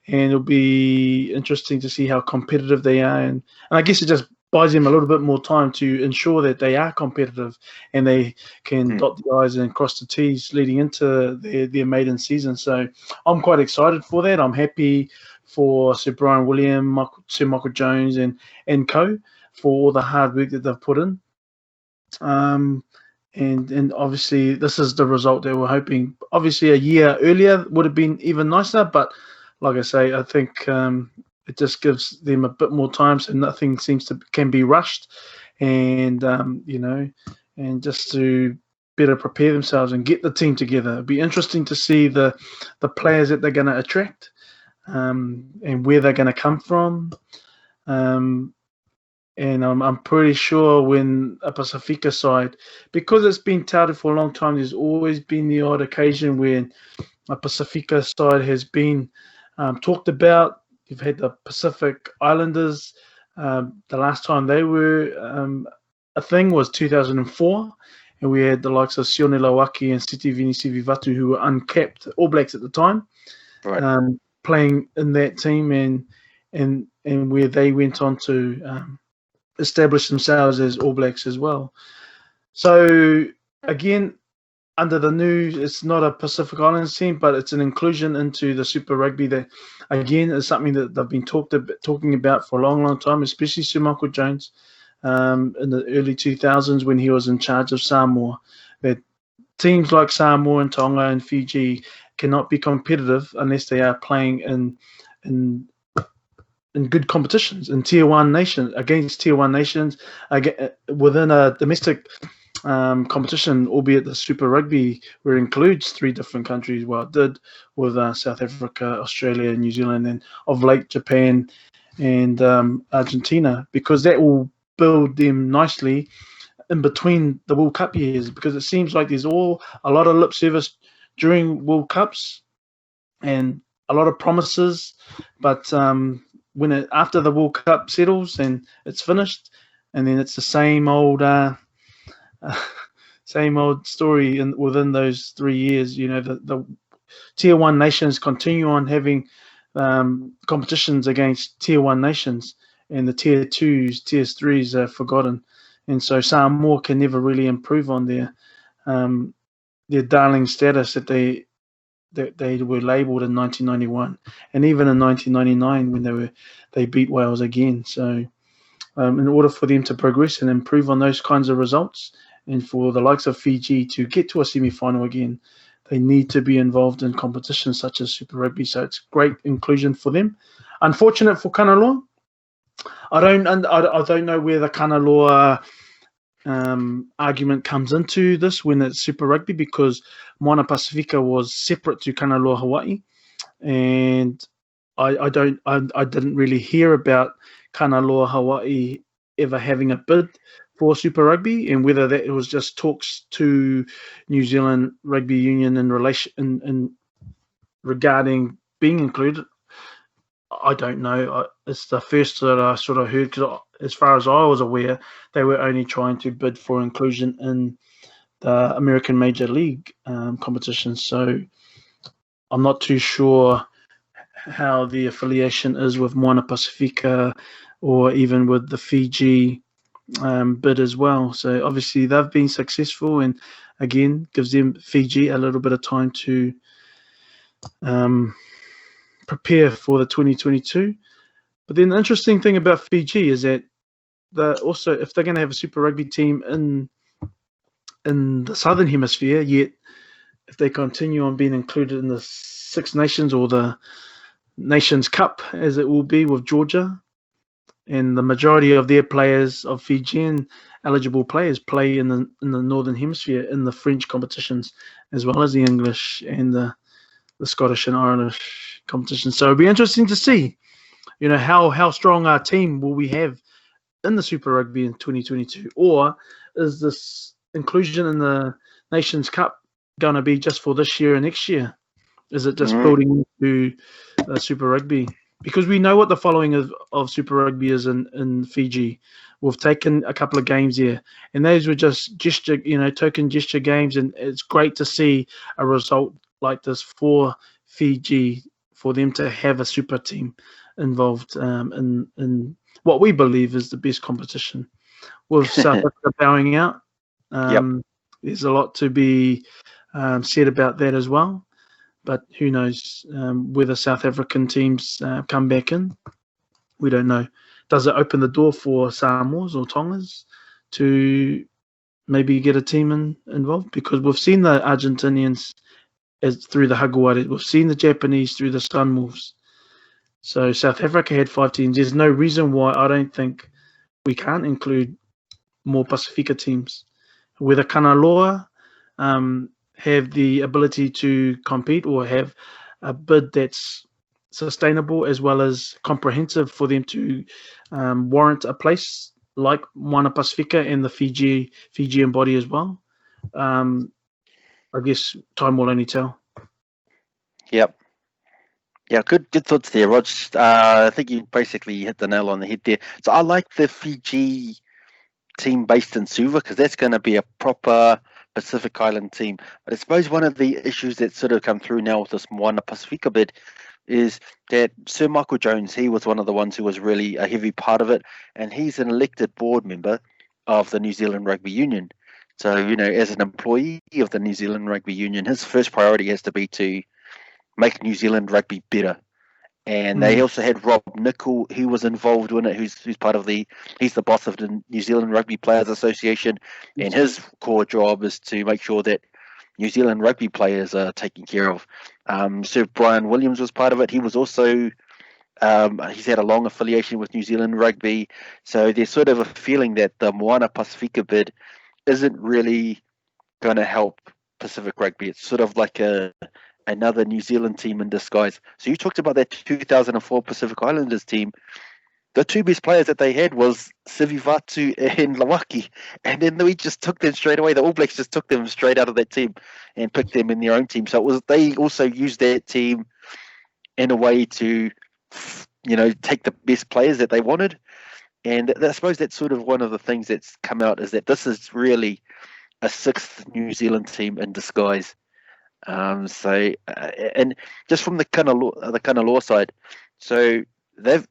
and it'll be interesting to see how competitive they are. And I guess it just buys them a little bit more time to ensure that they are competitive and they can dot the I's and cross the T's leading into their maiden season. So I'm quite excited for that. I'm happy for Sir Brian Williams, Sir Michael Jones and co for all the hard work that they've put in. And obviously this is the result that we're hoping. Obviously a year earlier would have been even nicer, but like I say, I think it just gives them a bit more time, so nothing can be rushed, and and just to better prepare themselves and get the team together. It'd be interesting to see the players that they're going to attract, and where they're going to come from. And I'm pretty sure when a Pacifica side, because it's been touted for a long time, there's always been the odd occasion when a Pacifica side has been talked about. You've had the Pacific Islanders. The last time they were a thing was 2004, and we had the likes of Sione Lauaki and Sitivini Sivivatu, who were uncapped All Blacks at the time, right. Playing in that team, and where they went on to establish themselves as All Blacks as well. So again, under the new, it's not a Pacific Islands team, but it's an inclusion into the Super Rugby that, again, is something that they've been talking about for a long, long time, especially Sir Michael Jones in the early 2000s when he was in charge of Samoa, that teams like Samoa and Tonga and Fiji cannot be competitive unless they are playing in good competitions in Tier 1 nations, against Tier 1 nations, within a domestic competition, albeit the Super Rugby, where it includes 3 different countries. Well, it did with South Africa, Australia, New Zealand, and of late Japan and Argentina, because that will build them nicely in between the World Cup years, because it seems like there's a lot of lip service during World Cups and a lot of promises, but after the World Cup settles and it's finished, and then it's the same old story within those 3 years. You know, the Tier 1 nations continue on having competitions against Tier 1 nations, and the Tier 2s, Tier 3s are forgotten. And so Samoa can never really improve on their darling status that they were labelled in 1991, and even in 1999 when they beat Wales again. So in order for them to progress and improve on those kinds of results, and for the likes of Fiji to get to a semi-final again, they need to be involved in competitions such as Super Rugby. So it's great inclusion for them. Unfortunate for Kanaloa. I don't know where the Kanaloa argument comes into this when it's Super Rugby, because Moana Pasifika was separate to Kanaloa Hawaii, and I didn't really hear about Kanaloa Hawaii ever having a bid for Super Rugby, and whether that was just talks to New Zealand Rugby Union in relation in regarding being included. I don't know. It's the first that I sort of heard, because as far as I was aware, they were only trying to bid for inclusion in the American Major League competition. So I'm not too sure how the affiliation is with Moana Pasifika or even with the Fiji bid as well. So obviously they've been successful, and again gives them Fiji a little bit of time to prepare for the 2022. But then the interesting thing about Fiji is that also, if they're going to have a Super Rugby team in the Southern Hemisphere, yet if they continue on being included in the Six Nations or the Nations Cup, as it will be with Georgia, and the majority of their players, of Fijian eligible players, play in the Northern Hemisphere in the French competitions, as well as the English and the Scottish and Irish competitions. So it'll be interesting to see, how strong our team will we have in the Super Rugby in 2022, or is this inclusion in the Nations Cup going to be just for this year and next year? Is it just building into Super Rugby? Because we know what the following of Super Rugby is in Fiji. We've taken a couple of games there, and those were just gesture, token gesture games, and it's great to see a result like this for Fiji, for them to have a super team involved in what we believe is the best competition. With South Africa bowing out, there's a lot to be said about that as well. But who knows whether South African teams come back in? We don't know. Does it open the door for Samoas or Tongas to maybe get a team involved? Because we've seen the Argentinians through the Jaguares. We've seen the Japanese through the Sunwolves. So South Africa had 5 teams. There's no reason why I don't think we can't include more Pasifika teams. Whether Kanaloa have the ability to compete or have a bid that's sustainable as well as comprehensive for them to warrant a place like Moana Pasifika and the Fijian body as well. I guess time will only tell. Yep. Yeah, good thoughts there, Rog. I think you basically hit the nail on the head there. So I like the Fiji team based in Suva, because that's going to be a proper Pacific Island team. But I suppose one of the issues that sort of come through now with this Moana Pasifika bid is that Sir Michael Jones, he was one of the ones who was really a heavy part of it, and he's an elected board member of the New Zealand Rugby Union. So, as an employee of the New Zealand Rugby Union, his first priority has to be to make New Zealand rugby better. And they also had Rob Nicol, who was involved in it, who's part of he's the boss of the New Zealand Rugby Players Association, and his core job is to make sure that New Zealand rugby players are taken care of. Sir Brian Williams was part of it. He was also, he's had a long affiliation with New Zealand Rugby, so there's sort of a feeling that the Moana Pasifika bid isn't really going to help Pacific Rugby. It's sort of like another New Zealand team in disguise. So you talked about that 2004 Pacific Islanders team. The 2 best players that they had was Sivivatu and Lawaki, and then we just took them straight away. The All Blacks just took them straight out of that team and picked them in their own team. So they also used that team in a way to, take the best players that they wanted. And I suppose that's sort of one of the things that's come out, is that this is really a 6th New Zealand team in disguise. And just from the Kanaloa side, so they've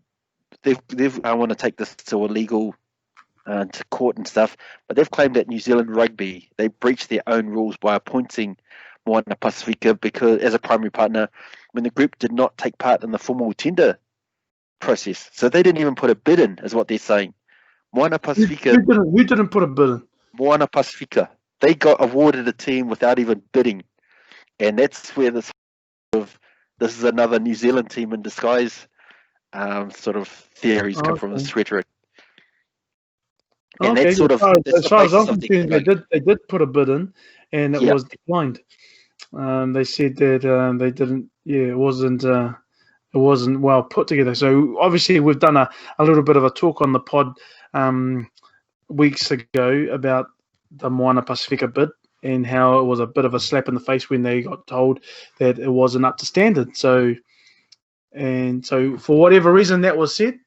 I want to take this to a legal to court and stuff, but they've claimed that New Zealand Rugby, they breached their own rules by appointing Moana Pasifika because as a primary partner when the group did not take part in the formal tender process. So they didn't even put a bid in, is what they're saying. Moana Pasifika. We didn't put a bid in. Moana Pasifika. They got awarded a team without even bidding. And that's where this is another New Zealand team in disguise sort of theories come from, this rhetoric. And Okay, that's sort of that's as the far as I'm basis of the concerned, like, they did put a bid in, and it yeah, was declined. They said that they didn't. Yeah, it wasn't well put together. So obviously we've done a little bit of a talk on the pod weeks ago about the Moana Pasifika bid and how it was a bit of a slap in the face when they got told that it wasn't up to standard. So for whatever reason that was said,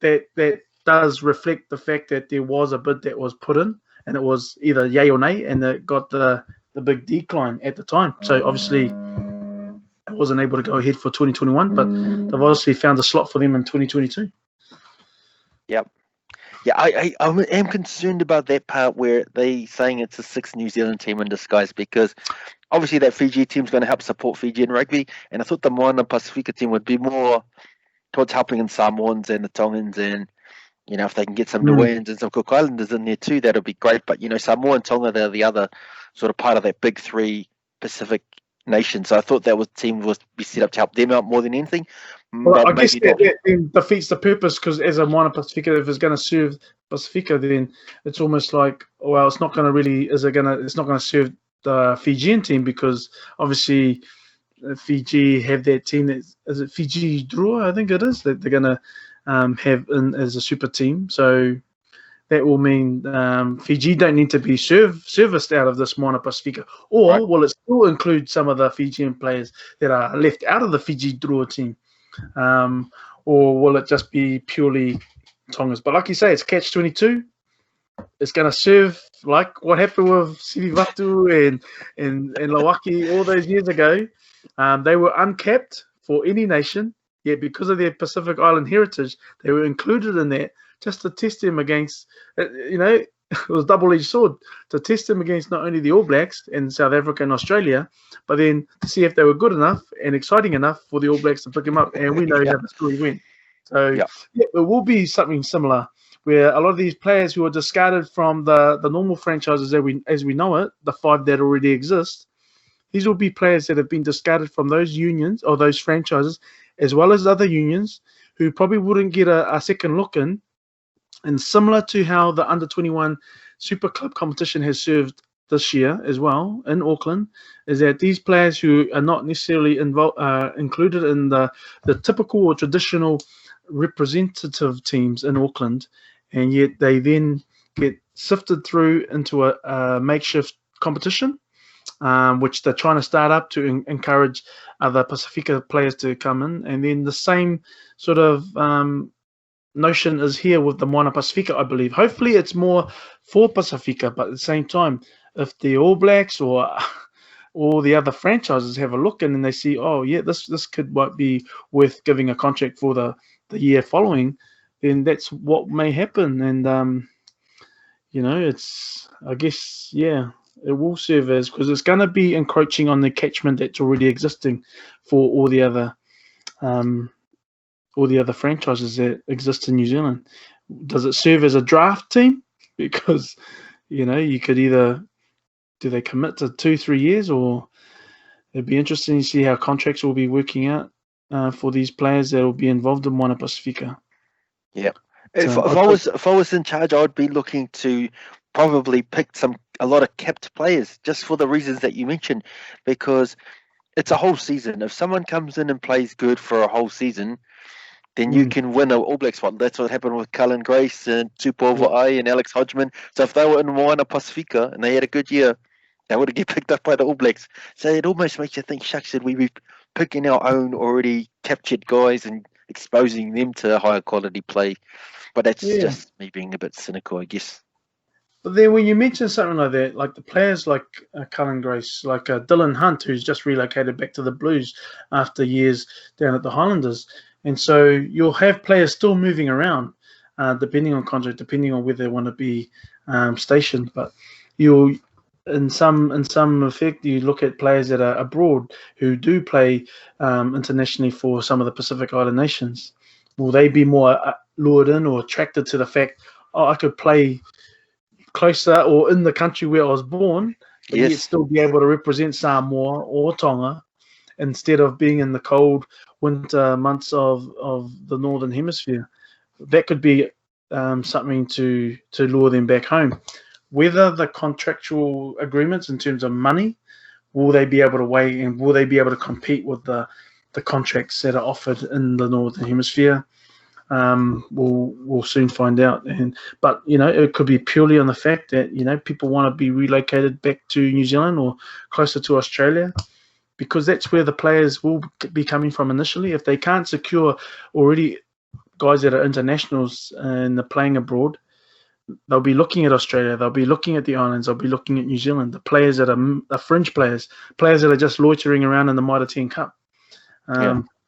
that does reflect the fact that there was a bid that was put in, and it was either yay or nay, and it got the big decline at the time. So obviously it wasn't able to go ahead for 2021, but they've obviously found a slot for them in 2022. yep. Yeah, I am concerned about that part where they saying it's a 6 New Zealand team in disguise, because obviously that Fiji team's going to help support Fiji in rugby, and I thought the Moana Pasifika team would be more towards helping in Samoans and the Tongans, and if they can get some Niueans and some Cook Islanders in there too, that'll be great. But Samoa and Tonga, they're the other sort of part of that big 3 Pacific nations. So I thought that team was be set up to help them out more than anything. Well, But I guess maybe not. that defeats the purpose, because as a Moana Pasifika, if it's going to serve Pasifika, then it's almost like, well, it's not going to really, it's not going to serve the Fijian team, because obviously Fiji have that team is it Fiji Drua, I think it is, that they're going to have in as a super team. So that will mean Fiji don't need to be serviced out of this Moana Pasifika, or Right. will it still include some of the Fijian players that are left out of the Fiji Drua team? Or will it just be purely Tongas? But like you say, it's catch-22. It's going to serve like what happened with Sivivatu and Lawaki all those years ago. They were uncapped for any nation, yet because of their Pacific Island heritage, they were included in that just to test them against, it was a double-edged sword, to test them against not only the All Blacks in South Africa and Australia, but then to see if they were good enough and exciting enough for the All Blacks to pick them up. And we know how the story went. So Yeah. it will be something similar, where a lot of these players who are discarded from the normal franchises as we know it, the 5 that already exist, these will be players that have been discarded from those unions or those franchises, as well as other unions, who probably wouldn't get a second look in. And similar to how the under-21 Super Club competition has served this year as well in Auckland, is that these players who are not necessarily included in the typical or traditional representative teams in Auckland, and yet they then get sifted through into a makeshift competition, which they're trying to start up to encourage other Pasifika players to come in. And then the same sort of notion is here with the Moana Pasifika, I believe. Hopefully it's more for Pasifika, but at the same time, if the All Blacks or all the other franchises have a look and they see, oh yeah, this might be worth giving a contract for the year following, then that's what may happen. And it's, I guess, yeah, it will serve as, because it's going to be encroaching on the catchment that's already existing for all the other franchises that exist in New Zealand. Does it serve as a draft team? Because you could either, do they commit to 2-3 years, or it'd be interesting to see how contracts will be working out for these players that will be involved in Moana Pasifika. Yeah. If I was in charge, I would be looking to probably pick a lot of capped players, just for the reasons that you mentioned, because it's a whole season. If someone comes in and plays good for a whole season, then you can win an All Black spot. That's what happened with Cullen Grace and Tupou and Alex Hodgman. So if they were in Moana Pasifika and they had a good year, they would get picked up by the All Blacks. So it almost makes you think, shucks, should we be picking our own already captured guys and exposing them to higher quality play? But that's just me being a bit cynical, I guess. But then when you mention something like that, like the players like Cullen Grace, like Dylan Hunt, who's just relocated back to the Blues after years down at the Highlanders, and so you'll have players still moving around, depending on contract, depending on where they want to be stationed. But you'll, in some effect, you look at players that are abroad who do play internationally for some of the Pacific Island nations. Will they be more lured in or attracted to the fact, I could play closer or in the country where I was born, but yet still be able to represent Samoa or Tonga, instead of being in the cold winter months of the Northern Hemisphere? That could be something to lure them back home. Whether the contractual agreements in terms of money, will they be able to weigh and will they be able to compete with the contracts that are offered in the Northern Hemisphere? We'll soon find out. But it could be purely on the fact that people want to be relocated back to New Zealand or closer to Australia, because that's where the players will be coming from initially. If they can't secure already guys that are internationals and are playing abroad, they'll be looking at Australia, they'll be looking at the islands, they'll be looking at New Zealand, the players that are fringe players that are just loitering around in the Mitre 10 Cup,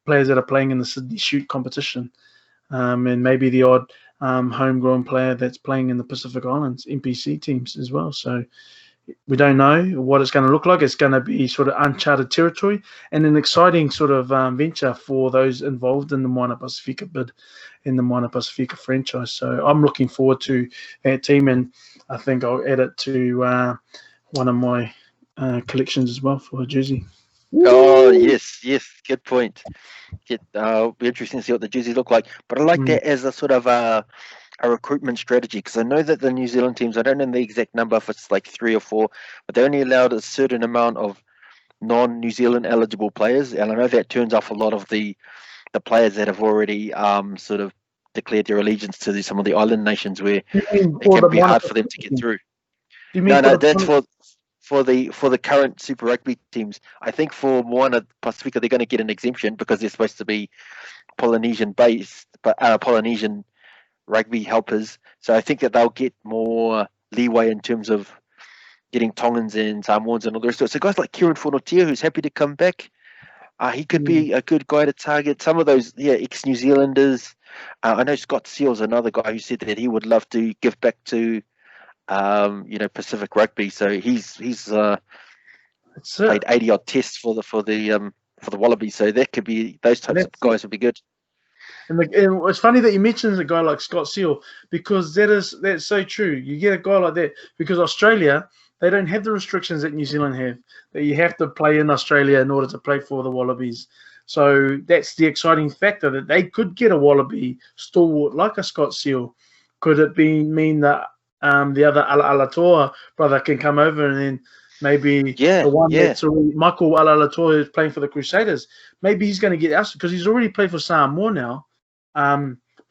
players that are playing in the Sydney Shoot competition, and maybe the odd homegrown player that's playing in the Pacific Islands NPC teams as well. So we don't know what it's going to look like. It's going to be sort of uncharted territory and an exciting sort of venture for those involved in the Moana Pasifika bid in the Moana Pasifika franchise. So I'm looking forward to that team, and I think I'll add it to one of my collections as well for a jersey. Oh, yes, good point. It'll be interesting to see what the jerseys look like. But I like that as a sort of a recruitment strategy, because I know that the New Zealand teams, I don't know the exact number, if it's like 3 or 4, but they only allowed a certain amount of non-New Zealand eligible players, and I know that turns off a lot of the players that have already sort of declared their allegiance to some of the island nations where it can be hard for them to get through. No, that's for the current Super Rugby teams. I think for Moana Pasifika, they're going to get an exemption because they're supposed to be Polynesian based, but Polynesian rugby helpers. So I think that they'll get more leeway in terms of getting Tongans and Samoans and all the rest of it. So guys like Kieran Whanatia, who's happy to come back, he could be a good guy to target. Some of those, ex-New Zealanders. I know Scott Seal's another guy who said that he would love to give back to, Pacific Rugby. So he's played 80 odd tests for the Wallabies. So that could be, those types of guys would be good. And it's funny that you mentioned a guy like Scott Seal, because that's so true. You get a guy like that because Australia, they don't have the restrictions that New Zealand have, that you have to play in Australia in order to play for the Wallabies. So that's the exciting factor, that they could get a Wallaby stalwart like a Scott Seal. Could it mean that the other Alaalatoa brother can come over, and then maybe the one that's already, Michael Alaalatoa, is playing for the Crusaders, maybe he's going to get ousted because he's already played for Samoa now.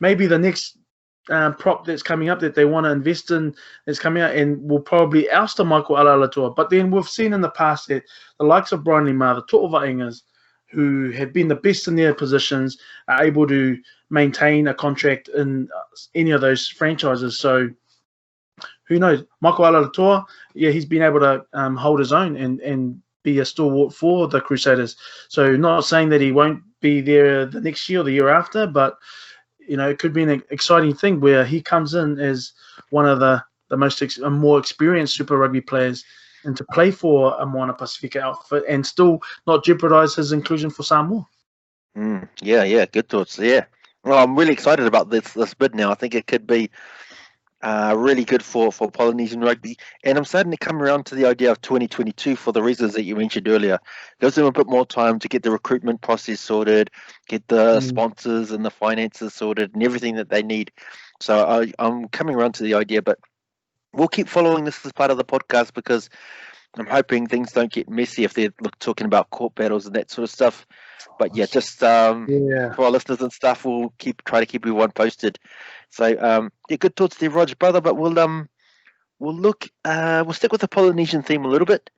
Maybe the next prop that's coming up that they want to invest in is coming out and will probably oust a Michael Alaalatoa. But then we've seen in the past that the likes of Brian Lima, the To'ovaingas, who have been the best in their positions, are able to maintain a contract in any of those franchises. So who knows? Michael Alaalatoa, he's been able to hold his own and be a stalwart for the Crusaders. So not saying that he won't be there the next year or the year after, but it could be an exciting thing where he comes in as one of the more experienced Super Rugby players and to play for a Moana Pasifika outfit and still not jeopardize his inclusion for Samoa. Good thoughts. Yeah, well, I'm really excited about this bid now. I think it could be really good for Polynesian rugby, and I'm starting to come around to the idea of 2022 for the reasons that you mentioned earlier. Gives them a bit more time to get the recruitment process sorted, get the sponsors and the finances sorted, and everything that they need. So I'm coming around to the idea, but we'll keep following this as part of the podcast because I'm hoping things don't get messy if they're talking about court battles and that sort of stuff. But just for our listeners and stuff, we'll try to keep everyone posted. So good thoughts there, Roger, brother. But we'll stick with the Polynesian theme a little bit.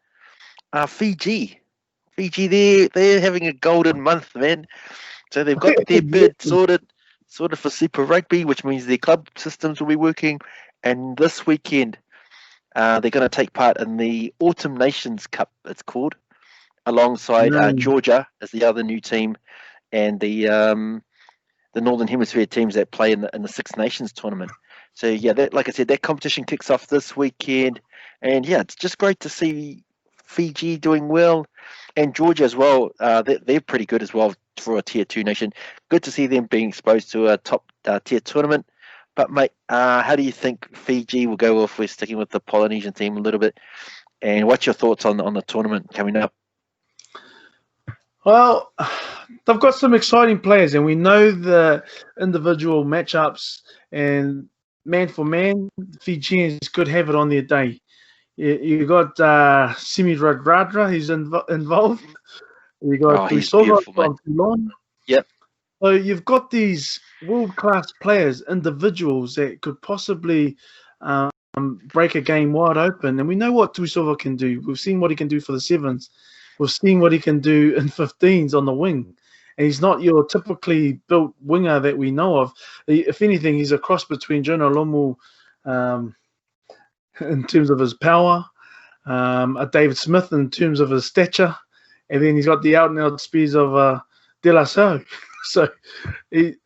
Fiji, they're having a golden month, man. So they've got their bid sorted for Super Rugby, which means their club systems will be working. And this weekend, they're going to take part in the Autumn Nations Cup, it's called, alongside Georgia as the other new team, and the Northern Hemisphere teams that play in the Six Nations tournament. So that, like I said, that competition kicks off this weekend, and it's just great to see Fiji doing well, and Georgia as well. They're pretty good as well for a Tier 2 nation. Good to see them being exposed to a top tier tournament. But mate, how do you think Fiji will go if we're sticking with the Polynesian team a little bit? And what's your thoughts on the tournament coming up? Well, they've got some exciting players, and we know the individual matchups and man for man, Fijians could have it on their day. You got Simi Radradra, he's involved. You got He's Tuisova beautiful, mate. from Toulon. Yep. So you've got these world-class players, individuals that could possibly break a game wide open. And we know what Tuisova can do. We've seen what he can do for the sevens. We've seen what he can do in 15s on the wing. And he's not your typically built winger that we know of. If anything, he's a cross between Jonah Lomu in terms of his power, a David Smith in terms of his stature, and then he's got the out-and-out speeds of De La Salle. So,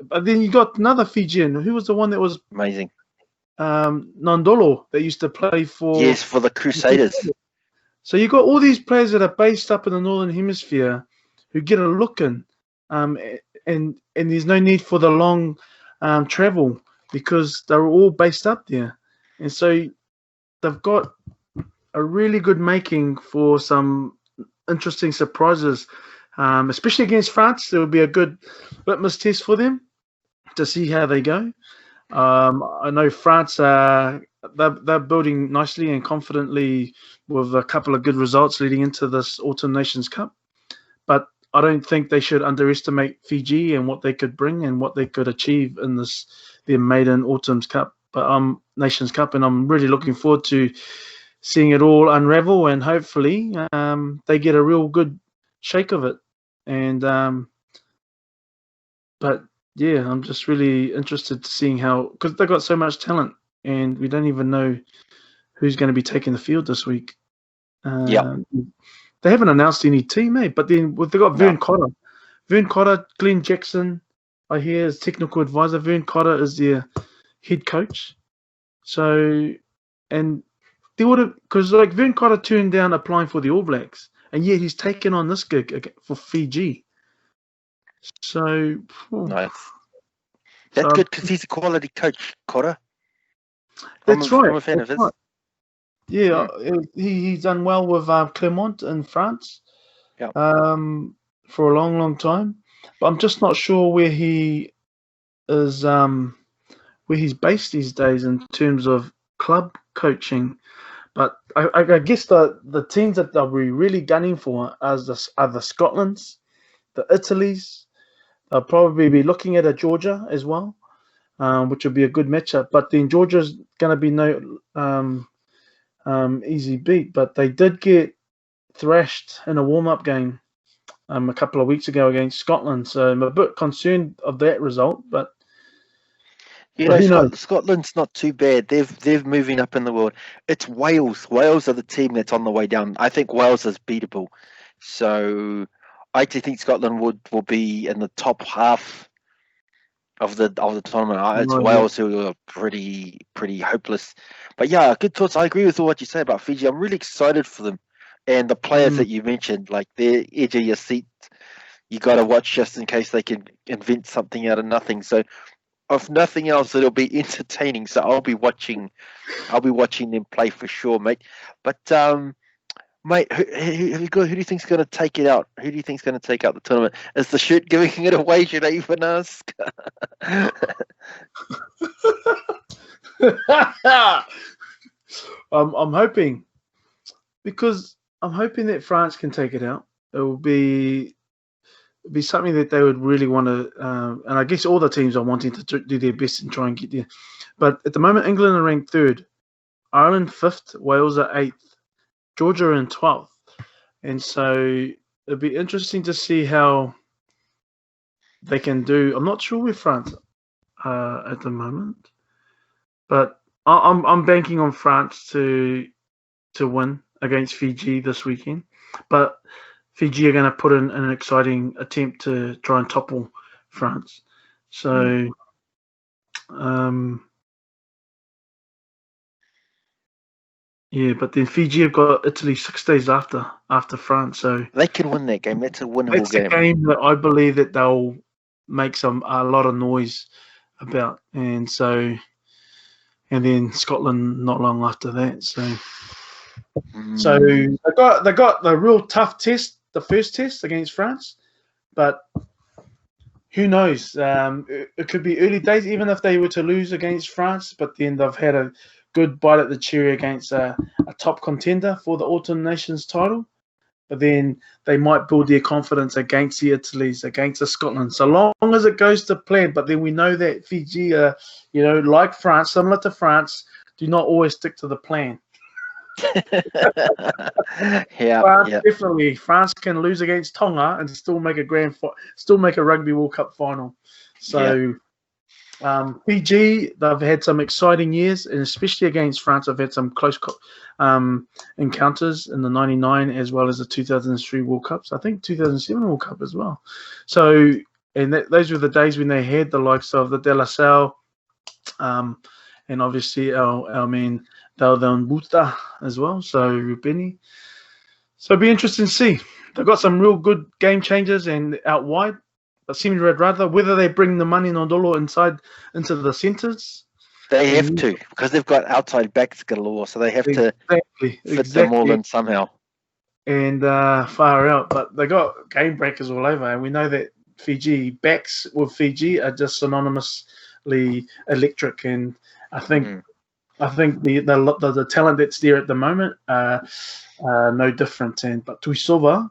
but then you got another Fijian. Who was the one that was amazing? Nandolo that used to play for the Crusaders. So you got all these players that are based up in the Northern Hemisphere who get a look in, and there's no need for the long travel because they're all based up there, and so they've got a really good making for some interesting surprises, especially against France. There will be a good litmus test for them to see how they go. I know France, they're building nicely and confidently with a couple of good results leading into this Autumn Nations Cup. But I don't think they should underestimate Fiji and what they could bring and what they could achieve in their maiden Autumn's Cup, Nations Cup. And I'm really looking forward to seeing it all unravel, and hopefully they get a real good shake of it. And but yeah, I'm just really interested to seeing how, because they've got so much talent, and we don't even know who's going to be taking the field this week. They haven't announced any team, but then they've got Vern Cotter, Glenn Jackson, I hear, is technical advisor. Vern Cotter is their head coach. So, and they would have, because like Vern Cotter turned down applying for the All Blacks, and yet he's taken on this gig for Fiji. So, nice. That's good because he's a quality coach, Cotter. That's right. I'm a fan of his. Right. Yeah, he's done well with Clermont in France. Yeah. For a long, long time, but I'm just not sure where he is, where he's based these days in terms of club coaching. But I guess the teams that they'll be really gunning for are the Scotlands, the Italys. They'll probably be looking at a Georgia as well, which will be a good matchup. But then Georgia's going to be no easy beat. But they did get thrashed in a warm-up game a couple of weeks ago against Scotland. So I'm a bit concerned of that result. But Scotland's not too bad. They're moving up in the world. It's Wales. Wales are the team that's on the way down. I think Wales is beatable. So I actually think Scotland will be in the top half of the tournament. It's Wales who are pretty hopeless. But yeah, good thoughts. I agree with what you say about Fiji. I'm really excited for them. And the players that you mentioned, like they're edge of your seat. You got to watch just in case they can invent something out of nothing. So if nothing else, it'll be entertaining. So I'll be watching them play for sure, mate. But mate, who do you think's going to take it out? Who do you think's going to take out the tournament? Is the shirt giving it away? Should I even ask? I'm hoping, because I'm hoping that France can take it out. It will be something that they would really want to, and I guess all the teams are wanting to do their best and try and get there. But at the moment, England are ranked 3rd, Ireland 5th, Wales are 8th, Georgia in 12th. And so it'd be interesting to see how they can do. I'm not sure where France are at the moment, but I'm banking on France to win against Fiji this weekend. But Fiji are going to put in an exciting attempt to try and topple France. So, yeah, but then Fiji have got Italy 6 days after France. So they can win that game. That's a winnable game. That's a game that I believe that they'll make a lot of noise about. And then Scotland not long after that. So they got the real tough test, the first test against France, but who knows? It could be early days, even if they were to lose against France, but then they've had a good bite at the cherry against a top contender for the Autumn Nations title. But then they might build their confidence against the Italy's, against the Scotland, so long as it goes to plan. But then we know that Fiji are, like France, similar to France, do not always stick to the plan. France, Yeah. definitely. France can lose against Tonga and still make a Rugby World Cup final. So Fiji, they've had some exciting years, and especially against France, they've had some close encounters in the '99 as well as the 2003 World Cups. I think 2007 World Cup as well. So, and those were the days when they had the likes of the De La Salle, and obviously our man Valdan Buta as well. So Rubini. So it'll be interesting to see. They've got some real good game changers and out wide. But seems rather whether they bring the money Nondolo into the centres. They have to, because they've got outside backs galore, so they have to fit them all in somehow. And far out, but they got game breakers all over, and we know that Fiji backs with Fiji are just synonymously electric. And I think the talent that's there at the moment no different. But Tuisova,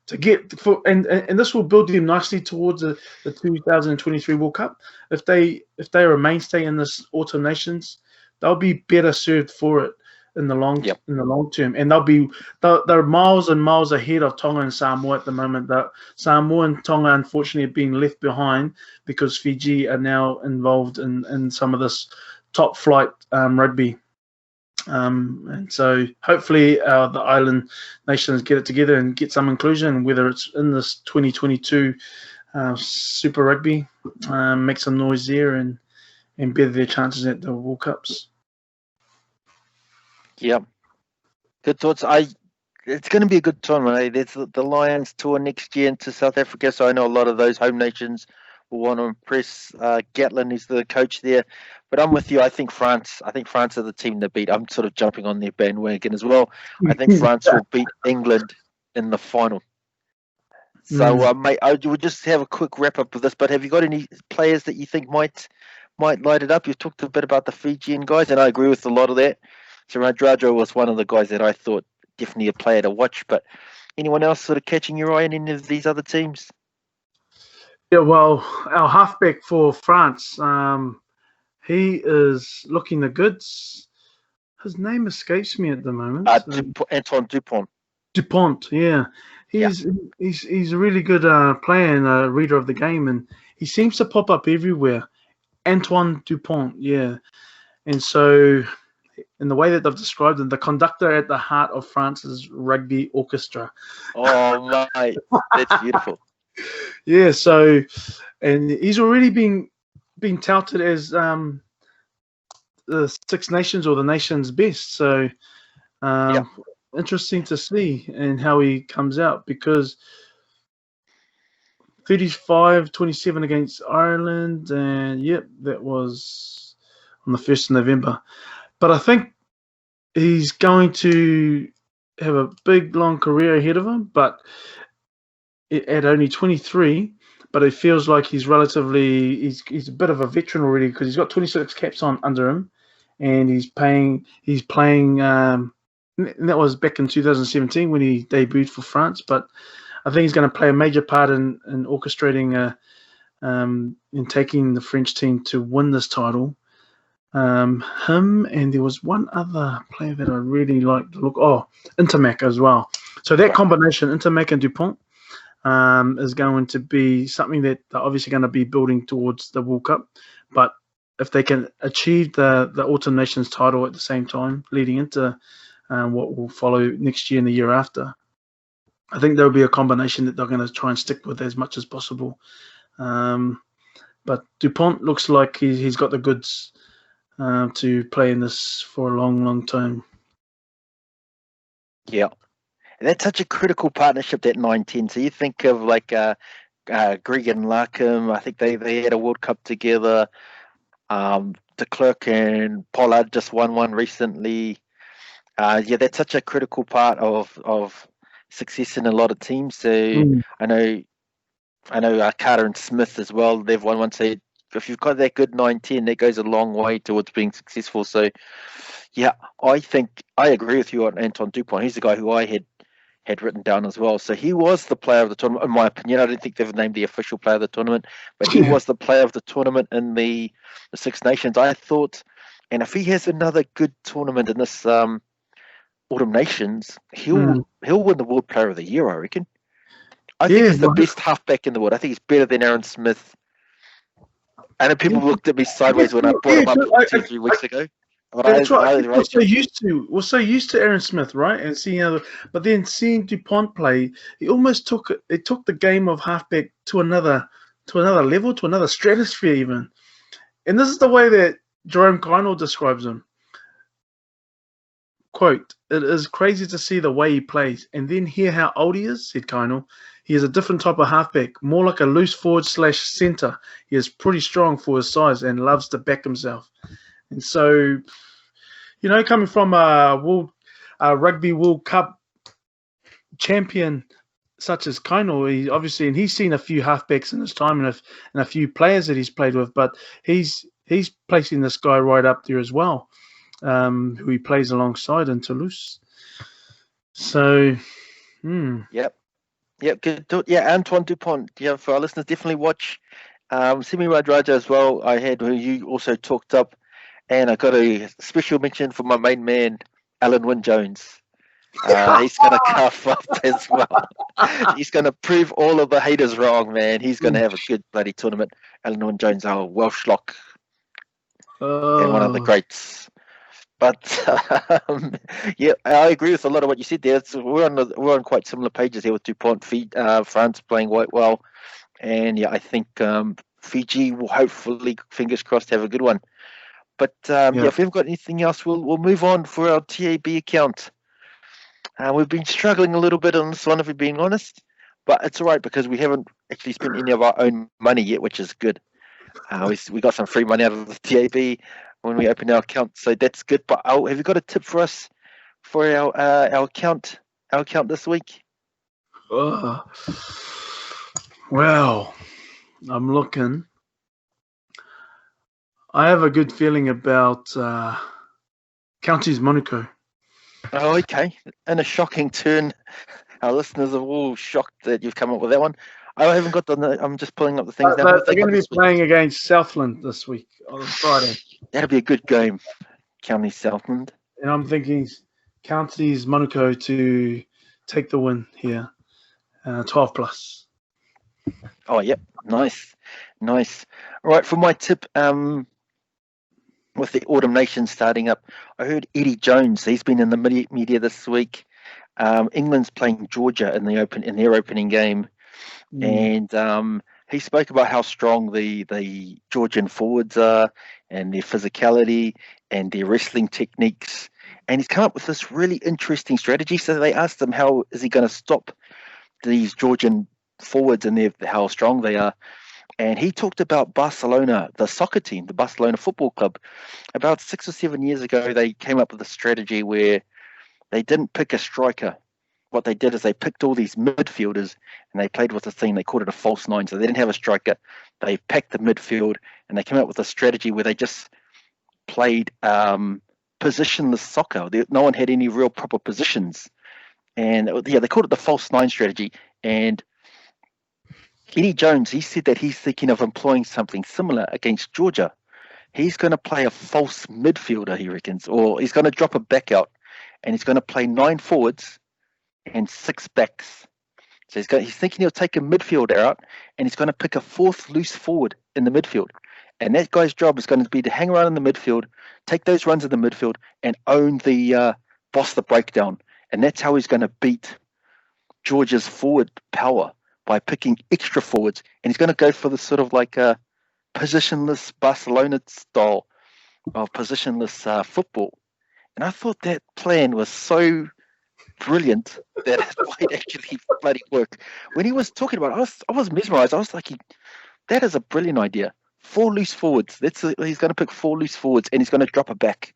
to get and this will build them nicely towards the 2023 World Cup. If they are a mainstay in this Autumn Nations, they'll be better served for it in the long term, and they're miles and miles ahead of Tonga and Samoa at the moment. Samoa and Tonga unfortunately have been left behind because Fiji are now involved in some of this top flight rugby. And so hopefully the island nations get it together and get some inclusion, whether it's in this 2022 Super Rugby, make some noise there and better their chances at the World Cups. Yeah, good thoughts. It's going to be a good tournament. There's the Lions tour next year into South Africa, so I know a lot of those home nations will want to impress. Gatlin is the coach there, but I'm with you. I think France are the team to beat. I'm sort of jumping on their bandwagon as well. I think France will beat England in the final. So, mate, I would just have a quick wrap up of this. But have you got any players that you think might light it up? You've talked a bit about the Fijian guys, and I agree with a lot of that. So Radrajo was one of the guys that I thought definitely a player to watch. But anyone else sort of catching your eye in any of these other teams? Yeah, well, our halfback for France, he is looking the goods. His name escapes me at the moment. Antoine Dupont. Dupont, yeah. He's a really good player and a reader of the game, and he seems to pop up everywhere. Antoine Dupont, yeah. And so, in the way that they've described him, the conductor at the heart of France's rugby orchestra. Oh, mate, that's beautiful. Yeah, so, and he's already been touted as the Six Nations or the nation's best. So, interesting to see and how he comes out, because 35-27 against Ireland, and that was on the 1st of November. But I think he's going to have a big, long career ahead of him, but at only 23, but it feels like he's he's a bit of a veteran already, because he's got 26 caps under him, and he's playing, and that was back in 2017 when he debuted for France. But I think he's going to play a major part in orchestrating in taking the French team to win this title. Him, and there was one other player that I really liked to look. Oh, Intermac as well. So that combination, Intermac and Dupont, is going to be something that they're obviously going to be building towards the World Cup. But if they can achieve the Autumn Nations title at the same time, leading into what will follow next year and the year after, I think there will be a combination that they're going to try and stick with as much as possible. But Dupont looks like he's got the goods to play in this for a long, long time. Yeah. And that's such a critical partnership, that 9-10. So you think of like Greg and Larkham. I think they had a World Cup together. De Klerk and Pollard just won one recently. That's such a critical part of success in a lot of teams. So I know I know Carter and Smith as well. They've won one. So if you've got that good 9-10, that goes a long way towards being successful. So, yeah, I think I agree with you on Anton Dupont. He's the guy who I had written down as well. So he was the player of the tournament, in my opinion. I don't think they've named the official player of the tournament, but he was the player of the tournament in the Six Nations. I thought, and if he has another good tournament in this Autumn Nations, he'll win the World Player of the Year, I reckon. I think he's the best halfback in the world. I think he's better than Aaron Smith. I know people looked at me sideways when I brought him up 2-3 weeks ago. That's right. We're so used to Aaron Smith, right? And seeing but then seeing Dupont play, he almost took the game of halfback to another level, to another stratosphere even. And this is the way that Jerome Kynal describes him. Quote, "It is crazy to see the way he plays and then hear how old he is," said Kynal. "He is a different type of halfback, more like a loose forward / centre. He is pretty strong for his size and loves to back himself." And so, coming from a Rugby World Cup champion such as Kynal, he's seen a few halfbacks in his time and a few players that he's played with, but he's placing this guy right up there as well, who he plays alongside in Toulouse. So, Yep, good. Yeah, Antoine Dupont. Yeah, for our listeners, definitely watch Simi Radraja as well. I had who you also talked up, and I got a special mention for my main man, Alan Wynne Jones. He's going to cuff up as well. He's going to prove all of the haters wrong, man. He's going to have a good bloody tournament. Alan Wynne Jones, our Welsh lock, and one of the greats. But yeah, I agree with a lot of what you said there. We're on quite similar pages here with Dupont. France playing quite well, and yeah, I think Fiji will hopefully, fingers crossed, have a good one. But if we haven't got anything else, we'll move on for our TAB account. We've been struggling a little bit on this one, if we're being honest, but it's all right because we haven't actually spent any of our own money yet, which is good. We got some free money out of the TAB when we opened our account, so that's good. But have you got a tip for us for our account this week? Well, I'm looking. I have a good feeling about Counties Monaco. Oh, okay. In a shocking turn, our listeners are all shocked that you've come up with that one. I haven't got I'm just pulling up the things now. They're going to be playing against Southland this week on Friday. That'll be a good game, County Southland. And I'm thinking Counties Monaco to take the win here, 12+. Oh, yep. Nice. All right, for my tip, with the Autumn Nations starting up, I heard Eddie Jones. He's been in the media this week. England's playing Georgia in their opening game, and he spoke about how strong the Georgian forwards are and their physicality and their wrestling techniques. And he's come up with this really interesting strategy. So they asked him, how is he going to stop these Georgian forwards and how strong they are? And he talked about Barcelona, the soccer team, the Barcelona Football Club. About 6 or 7 years ago, they came up with a strategy where they didn't pick a striker. What they did is they picked all these midfielders and they played with this thing. They called it a false nine. So they didn't have a striker. They packed the midfield and they came up with a strategy where they just played positionless soccer. No one had any real proper positions. And they called it the false nine strategy. And Eddie Jones, he said that he's thinking of employing something similar against Georgia. He's going to play a false midfielder, he reckons, or he's going to drop a back out and he's going to play 9 forwards and 6 backs. So he's thinking he'll take a midfielder out and he's going to pick a 4th loose forward in the midfield. And that guy's job is going to be to hang around in the midfield, take those runs in the midfield and own boss the breakdown. And that's how he's going to beat Georgia's forward power, by picking extra forwards. And he's going to go for this sort of like a positionless Barcelona style of positionless football. And I thought that plan was so brilliant that it might actually bloody work. When he was talking about it, I was mesmerized. I was like, that is a brilliant idea. 4 loose forwards. He's going to pick 4 loose forwards and he's going to drop a back.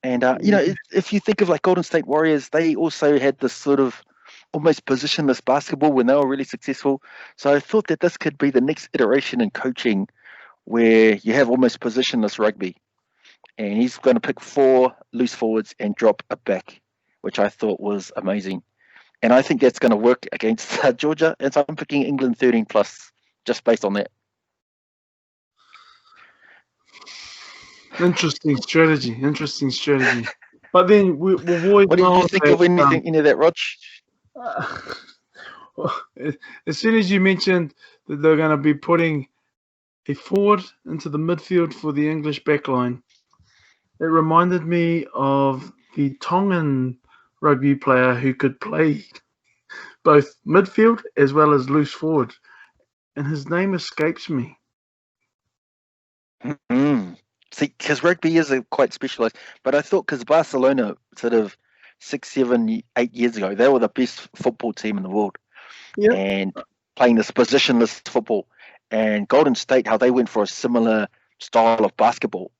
And, if you think of like Golden State Warriors, they also had this sort of almost positionless basketball when they were really successful. So I thought that this could be the next iteration in coaching where you have almost positionless rugby. And he's going to pick 4 loose forwards and drop a back, which I thought was amazing. And I think that's going to work against Georgia. And so I'm picking England 13 plus just based on that. Interesting strategy. But then we'll avoid. What do you think of any of that, Rog? As soon as you mentioned that they're going to be putting a forward into the midfield for the English backline, it reminded me of the Tongan rugby player who could play both midfield as well as loose forward, and his name escapes me. Mm-hmm. See, because rugby is quite specialised, but I thought because Barcelona sort of 6, 7, 8 years ago, they were the best football team in the world, and playing this positionless football. And Golden State, how they went for a similar style of basketball,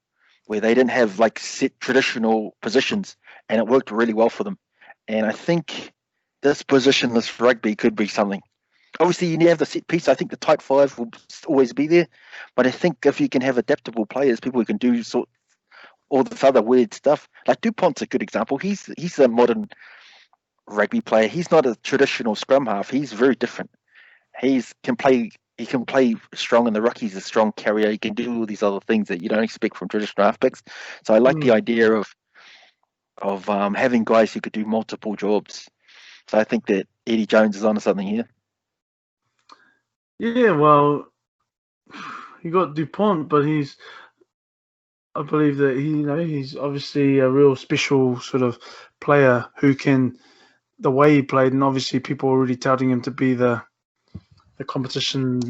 where they didn't have like set traditional positions, and it worked really well for them. And I think this positionless rugby could be something. Obviously, you need to have the set piece. I think the tight 5 will always be there. But I think if you can have adaptable players, people who can do all this other weird stuff. Like Dupont's a good example. He's a modern rugby player. He's not a traditional scrum half. He's very different. He can play strong in the ruck. He's a strong carrier. He can do all these other things that you don't expect from traditional halfbacks. So I like the idea of having guys who could do multiple jobs. So I think that Eddie Jones is onto something here. Yeah, well, you got Dupont, but I believe that he's obviously a real special sort of player who can, the way he played, and obviously people are already touting him to be the competition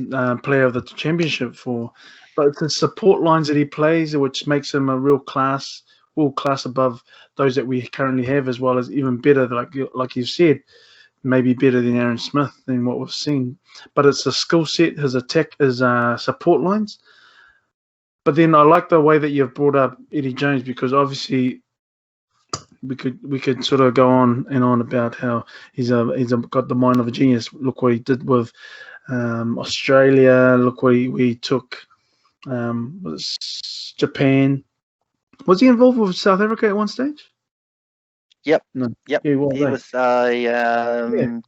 player of the championship for. But it's the support lines that he plays, which makes him a real class above those that we currently have, as well as even better, like you've said, maybe better than Aaron Smith than what we've seen. But it's a skill set, his attack, his support lines. But then I like the way that you've brought up Eddie Jones, because obviously we could sort of go on and on about how he's got the mind of a genius. Look what he did with Australia. Look what he took Japan. Was he involved with South Africa at one stage? Yep. No. Yep. He was a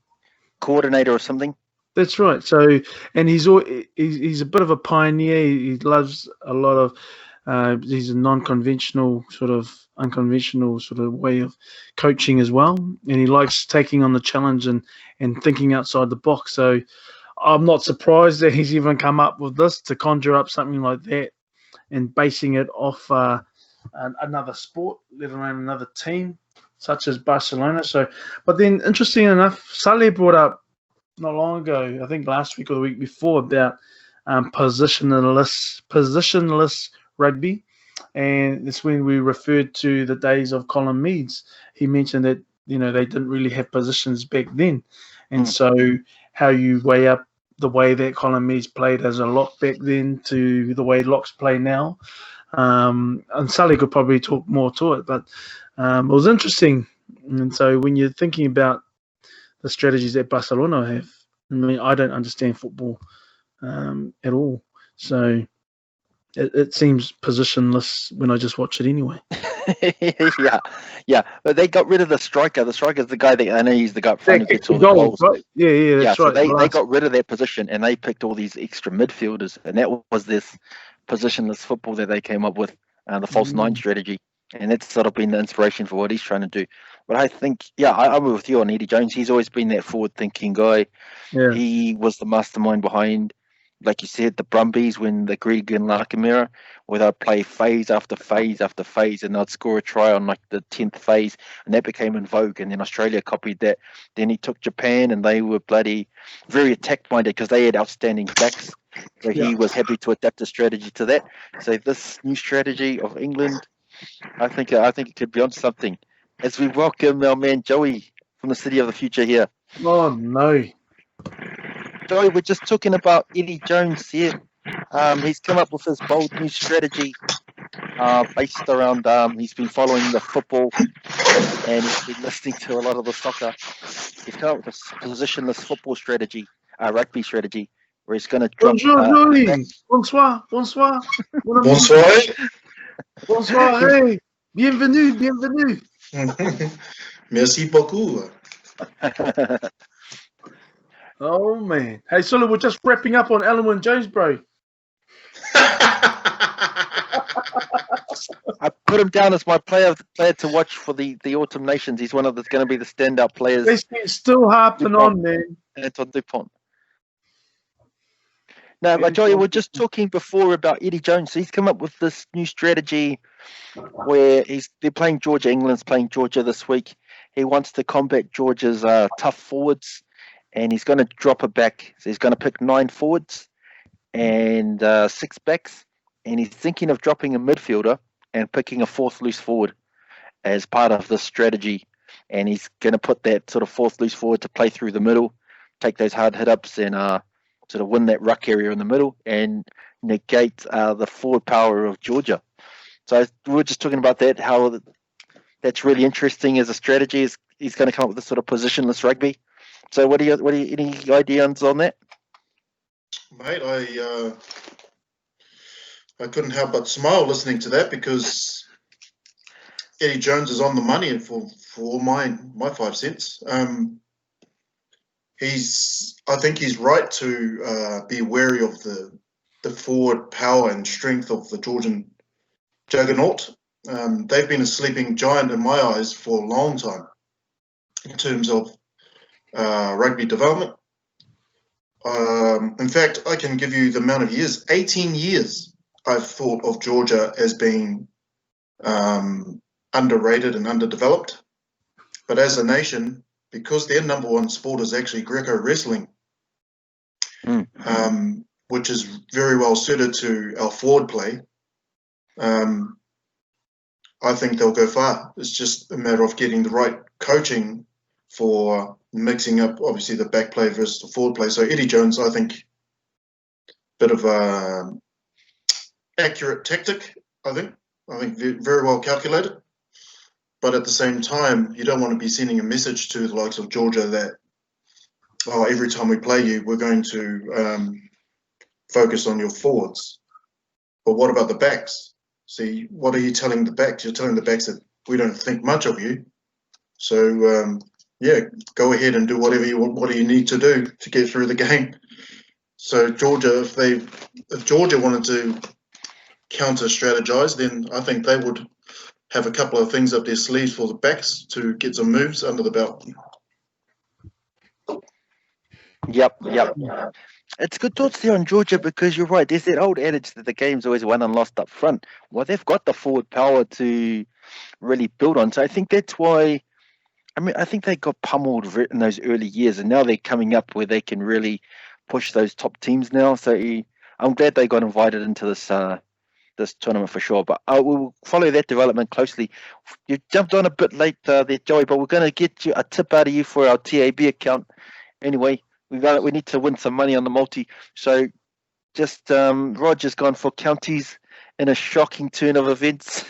coordinator or something. That's right. So, and he's a bit of a pioneer. He loves a lot of. He's a unconventional sort of way of coaching as well, and he likes taking on the challenge and thinking outside the box. So, I'm not surprised that he's even come up with this to conjure up something like that, and basing it off another sport, let alone another team, such as Barcelona. So, but then, interesting enough, Saleh brought up not long ago, I think last week or the week before, about positionless rugby, and it's when we referred to the days of Colin Meads. He mentioned that they didn't really have positions back then, and so how you weigh up the way that Colin Meads played as a lock back then to the way locks play now. And Sully could probably talk more to it, but it was interesting. And so when you're thinking about the strategies that Barcelona have, I mean, I don't understand football at all. So it seems positionless when I just watch it anyway. Yeah. But they got rid of the striker. The striker's the guy that I know he's the guy up front who gets all the goals. Right? Yeah, that's right. So they got rid of that position and they picked all these extra midfielders, and that was this positionless football that they came up with, the false nine strategy. And that's sort of been the inspiration for what he's trying to do. But I think, I'm with you on Eddie Jones. He's always been that forward-thinking guy. Yeah. He was the mastermind behind, like you said, the Brumbies when the Greg and Larkham era, where they'd play phase after phase after phase, and they'd score a try on like the 10th phase, and that became in vogue. And then Australia copied that. Then he took Japan, and they were bloody very attack-minded because they had outstanding backs. So he was happy to adapt a strategy to that. So this new strategy of England, I think it could be on something. As we welcome our man Joey from the City of the Future here. Oh no, Joey, we're just talking about Eddie Jones here. He's come up with his bold new strategy based around. He's been following the football and he's been listening to a lot of the soccer. He's come up with a positionless football strategy, rugby strategy, where he's going to drop. Bonjour, Louis. Bonsoir. Mon ami. Bonsoir. Bonsoir. Hey, bienvenue. Merci beaucoup. Oh man. Hey, Sulu, we're just wrapping up on Alan Jones, bro. I put him down as my player to watch for the Autumn Nations. He's one of going to be the standout players. He's still harping on, man. Anton Dupont. No, but Joey, we're just talking before about Eddie Jones. He's come up with this new strategy where they're playing Georgia. England's playing Georgia this week. He wants to combat Georgia's tough forwards, and he's going to drop it back. So he's going to pick 9 forwards and 6 backs, and he's thinking of dropping a midfielder and picking a 4th loose forward as part of this strategy. And he's going to put that sort of 4th loose forward to play through the middle, take those hard hit-ups and sort of win that ruck area in the middle and negate the forward power of Georgia. So we were just talking about that, how that's really interesting as a strategy. He's going to come up with this sort of positionless rugby. So what do you any ideas on that? Mate, I couldn't help but smile listening to that because Eddie Jones is on the money for my 5 cents. I think he's right to be wary of the forward power and strength of the Georgian juggernaut. They've been a sleeping giant in my eyes for a long time in terms of rugby development. In fact, I can give you the amount of years, 18 years I've thought of Georgia as being underrated and underdeveloped. But as a nation, because their number one sport is actually Greco wrestling, which is very well suited to our forward play, I think they'll go far. It's just a matter of getting the right coaching for mixing up, obviously, the back play versus the forward play. So Eddie Jones, I think, bit of a accurate tactic, I think very well calculated. But at the same time, you don't want to be sending a message to the likes of Georgia that, every time we play you, we're going to focus on your forwards. But what about the backs? See, what are you telling the backs? You're telling the backs that we don't think much of you. So, go ahead and do whatever you want. What do you need to do to get through the game? So Georgia, if Georgia wanted to counter-strategize, then I think they would have a couple of things up their sleeves for the backs to get some moves under the belt. Yep. It's good thoughts there on Georgia because you're right. There's that old adage that the game's always won and lost up front. Well, they've got the forward power to really build on. So I think that's why. I think they got pummeled in those early years, and now they're coming up where they can really push those top teams now. So I'm glad they got invited into this tournament for sure. But I will follow that development closely. You jumped on a bit late there, Joey, but we're going to get you a tip out of you for our TAB account. Anyway, we need to win some money on the multi. So just Roger's gone for counties in a shocking turn of events.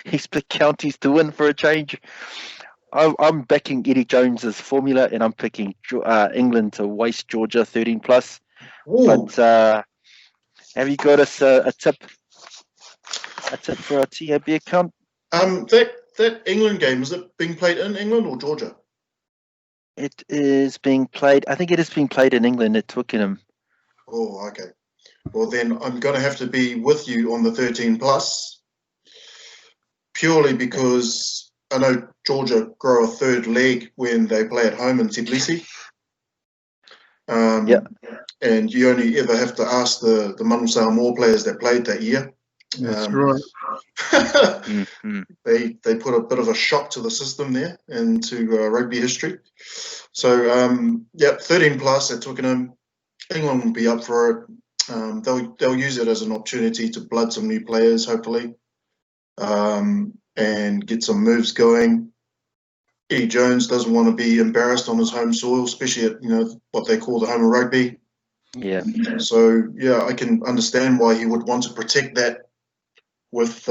He's picked counties to win for a change. I'm backing Eddie Jones's formula, and I'm picking England to waste Georgia 13 plus. Ooh. But have you got us a tip for our TAB account? That England game, is it being played in England or Georgia? It is being played. I think it is being played in England at Twickenham. Oh, okay. Well, then I'm going to have to be with you on the 13 plus, purely because I know Georgia grow a third leg when they play at home in Tbilisi. And you only ever have to ask the Manu Samoa players that played that year. That's right. They put a bit of a shock to the system there and to rugby history. So 13 plus at Twickenham. England will be up for it. They'll use it as an opportunity to blood some new players, hopefully, and get some moves going. Eddie Jones doesn't want to be embarrassed on his home soil, especially at what they call the home of rugby. Yeah. So I can understand why he would want to protect that with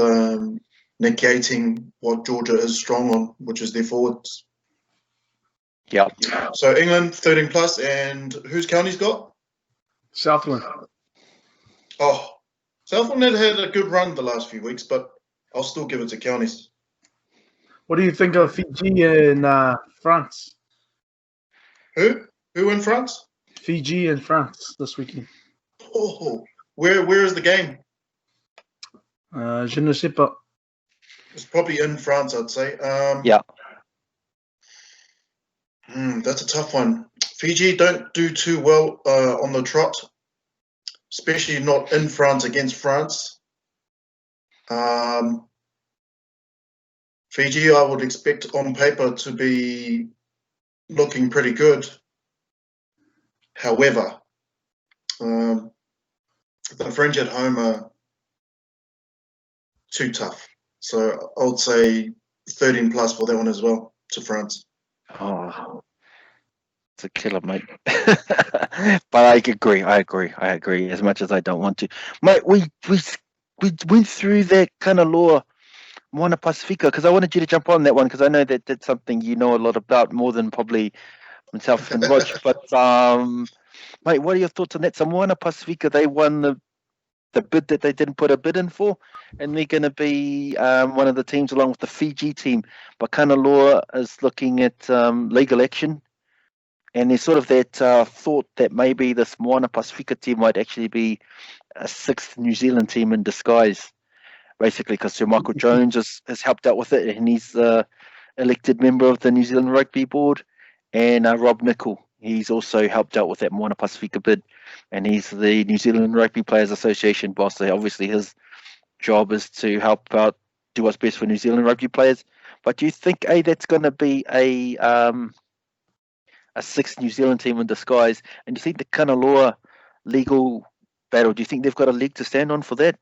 negating what Georgia is strong on, which is their forwards. Yeah. So England 13 plus, and whose county's got? Southland. Oh, Southland had a good run the last few weeks, but I'll still give it to counties. What do you think of Fiji and France? Who in France? Fiji and France this weekend. Oh, where is the game? Je ne sais pas. It's probably in France, I'd say. Yeah. That's a tough one. Fiji don't do too well on the trot, especially not in France against France. Fiji, I would expect on paper to be looking pretty good. However, the French at home are too tough. So I would say 13 plus for that one as well to France. Oh, it's a killer, mate. But I agree. As much as I don't want to, mate, we went through that Kanaloa, Moana Pasifika, because I wanted you to jump on that one because I know that that's something you know a lot about, more than probably myself and Rog. But mate, what are your thoughts on that? So Moana Pasifika, they won the bid that they didn't put a bid in for, and they're going to be one of the teams along with the Fiji team. But Kanaloa is looking at legal action, and there's sort of that thought that maybe this Moana Pasifika team might actually be a sixth New Zealand team in disguise, basically, because Sir Michael Jones has helped out with it, and he's the elected member of the New Zealand Rugby Board, and Rob Nichol, he's also helped out with that Moana Pasifika bid, and he's the New Zealand Rugby Players Association boss. So obviously his job is to help out, do what's best for New Zealand rugby players. But do you think that's going to be a sixth New Zealand team in disguise? And do you think the Kanaloa legal battle, do you think they've got a leg to stand on for that?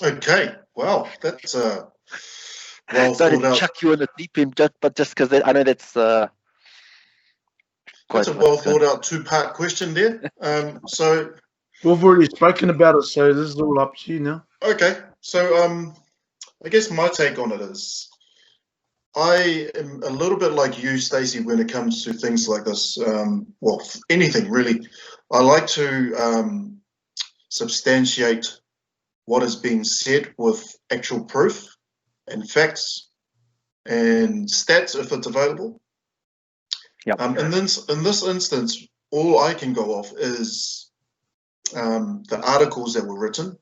Okay, well, that's well So thought to out. chuck you in the deep end, just because I know that's That's a well thought out two-part question there. So We've already spoken about it, so this is all up to you now. okay, so I guess my take on it is I am a little bit like you, Stacey, when it comes to things like this. Well, anything really. I like to substantiate what is being said with actual proof and facts and stats if it's available. Yep. In this instance, all I can go off is the articles that were written,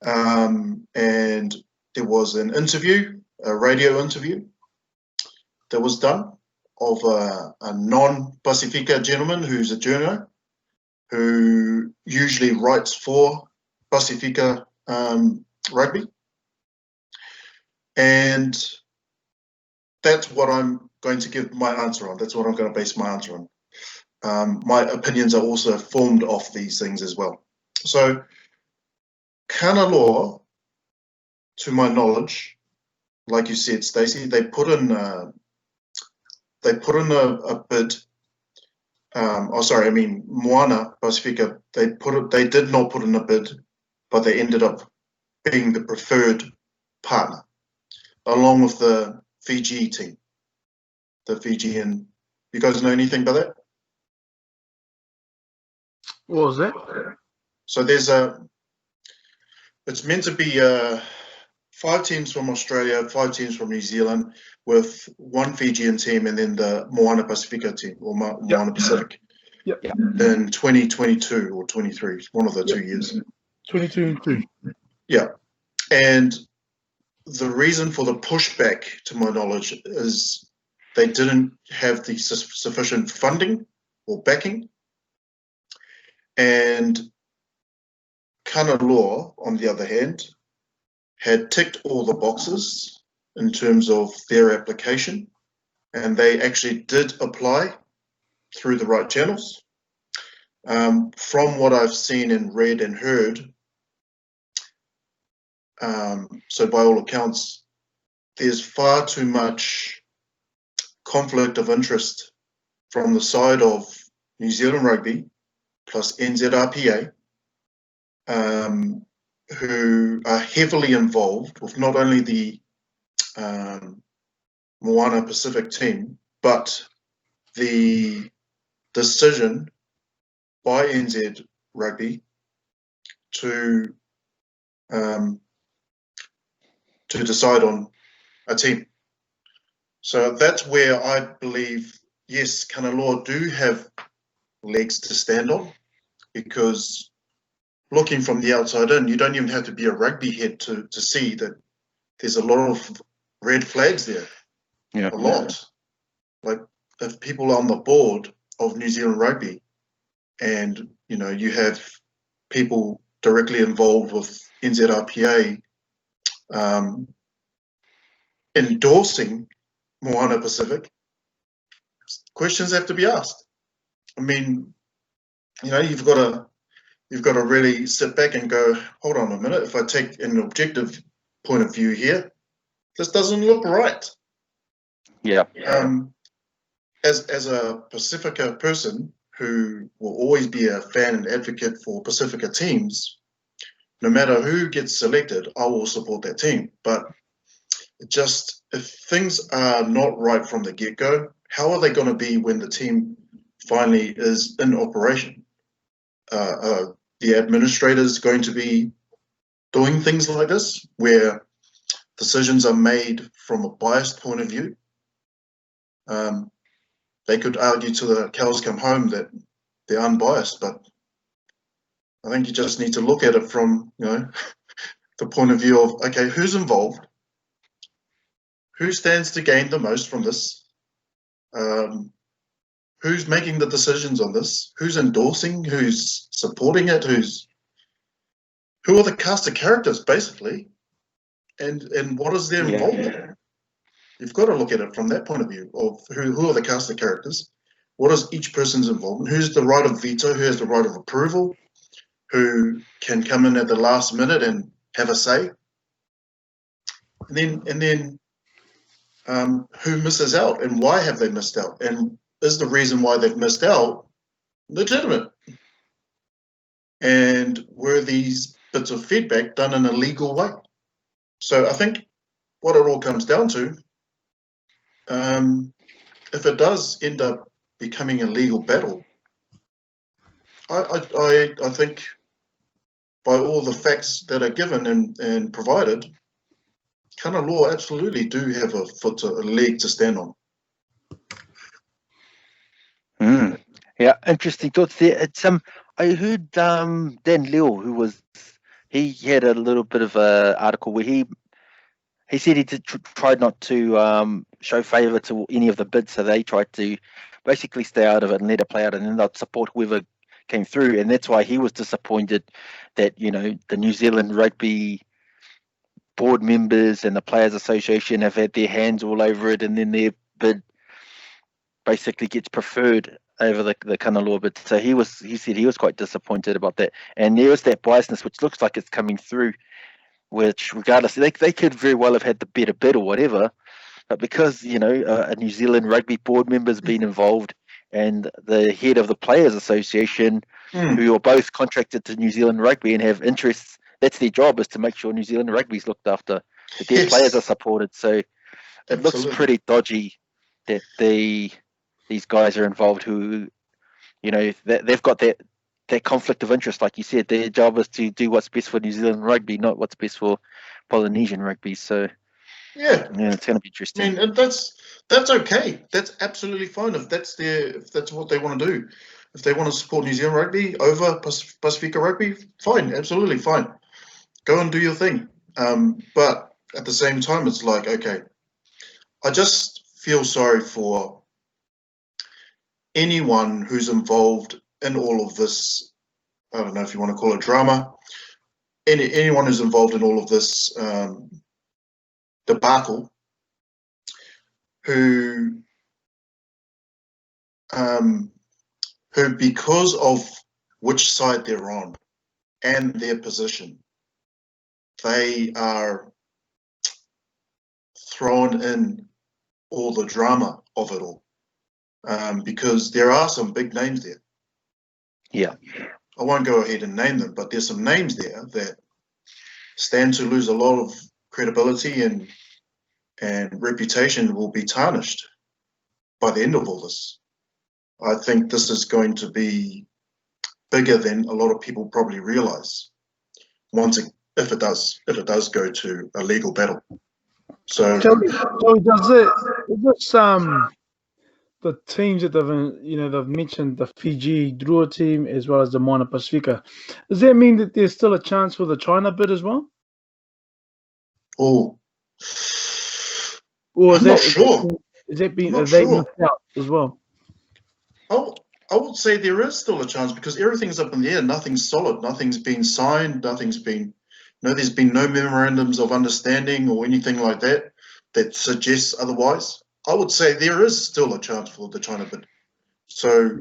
and there was an interview, a radio interview that was done of a non-Pasifika gentleman who's a journo who usually writes for Pasifika rugby, and that's what I'm going to give my answer on. That's what I'm going to base my answer on. My opinions are also formed off these things as well. So Kanaloa, to my knowledge, like you said, Stacey, they put in a bid. Moana Pasifika, they did not put in a bid, but they ended up being the preferred partner, along with the Fiji team, the Fijian. You guys know anything about that? What was that? So it's meant to be 5 teams from Australia, 5 teams from New Zealand, with 1 Fijian team, and then the Moana Pasifika team, or Moana Pacific, Yep. in 2022 or 23, one of the 2 years. 22 and 2. Yeah, and the reason for the pushback, to my knowledge, is they didn't have the sufficient funding or backing, and Kanaloa, on the other hand, had ticked all the boxes in terms of their application, and they actually did apply through the right channels. From what I've seen and read and heard, so by all accounts, there's far too much conflict of interest from the side of New Zealand Rugby plus NZRPA who are heavily involved with not only the Moana Pacific team, but the decision by NZ Rugby to decide on a team. So that's where I believe, yes, Kanaloa do have legs to stand on, because looking from the outside in, you don't even have to be a rugby head to see that there's a lot of red flags there. Yeah. A lot. Like, if people are on the board of New Zealand Rugby and, you have people directly involved with NZRPA endorsing Moana Pacific, questions have to be asked. I mean, you've got to really sit back and go, hold on a minute. If I take an objective point of view here, this doesn't look right. Yeah. As a Pasifika person who will always be a fan and advocate for Pasifika teams, no matter who gets selected, I will support that team. But if things are not right from the get-go, how are they going to be when the team finally is in operation? The administrators going to be doing things like this, where decisions are made from a biased point of view? They could argue till the cows come home that they're unbiased, but I think you just need to look at it from the point of view of, okay, who's involved? Who stands to gain the most from this? Who's making the decisions on this? Who's endorsing? Who's supporting it? Who are the cast of characters, basically? And what is their involvement? You've got to look at it from that point of view of who are the cast of characters? What is each person's involvement? Who's the right of veto? Who has the right of approval? Who can come in at the last minute and have a say? And then who misses out, and why have they missed out? And is the reason why they've missed out legitimate? And were these bits of feedback done in a legal way? So I think what it all comes down to, if it does end up becoming a legal battle, I think by all the facts that are given and provided, Kanaloa absolutely do have a leg to stand on. Yeah, interesting thoughts there. It's I heard Dan Leo, he had a little bit of a article where he said he tried not to show favour to any of the bids, so they tried to basically stay out of it and let it play out, and then they'd support whoever came through, and that's why he was disappointed that the New Zealand Rugby board members and the Players Association have had their hands all over it, and then their bid basically gets preferred over the Kanaloa bid. So he said he was quite disappointed about that, and there is that biasness which looks like it's coming through, which regardless, they could very well have had the better bid or whatever, but because a New Zealand Rugby board member's been involved, and the head of the Players Association, who are both contracted to New Zealand Rugby and have interests, that's their job, is to make sure New Zealand Rugby is looked after, that their players are supported. So it looks pretty dodgy that these guys are involved who, they've got that conflict of interest. Like you said, their job is to do what's best for New Zealand Rugby, not what's best for Polynesian Rugby. So yeah, it's going to be interesting. I mean, that's okay. That's absolutely fine if that's what they want to do. If they want to support New Zealand Rugby over Pasifika Rugby, fine, absolutely fine. Go and do your thing. But at the same time, it's like, okay, I just feel sorry for anyone who's involved in all of this. I don't know if you want to call it drama. Anyone who's involved in all of this debacle, who because of which side they're on and their position, they are thrown in all the drama of it all, because there are some big names there. Yeah, I won't go ahead and name them, but there's some names there that stand to lose a lot of credibility and reputation will be tarnished by the end of all this. I think this is going to be bigger than a lot of people probably realize if it does go to a legal battle. So Joey, is this the teams that they've mentioned, the Fiji Drua team as well as the Moana Pasifika. Does that mean that there's still a chance for the China bid as well? or Or I'm not sure. Is that being I'm not they sure. missed out as well? I would say there is still a chance because everything's up in the air. Nothing's solid. Nothing's been signed. There's been no memorandums of understanding or anything like that that suggests otherwise. I would say there is still a chance for the China bid. So,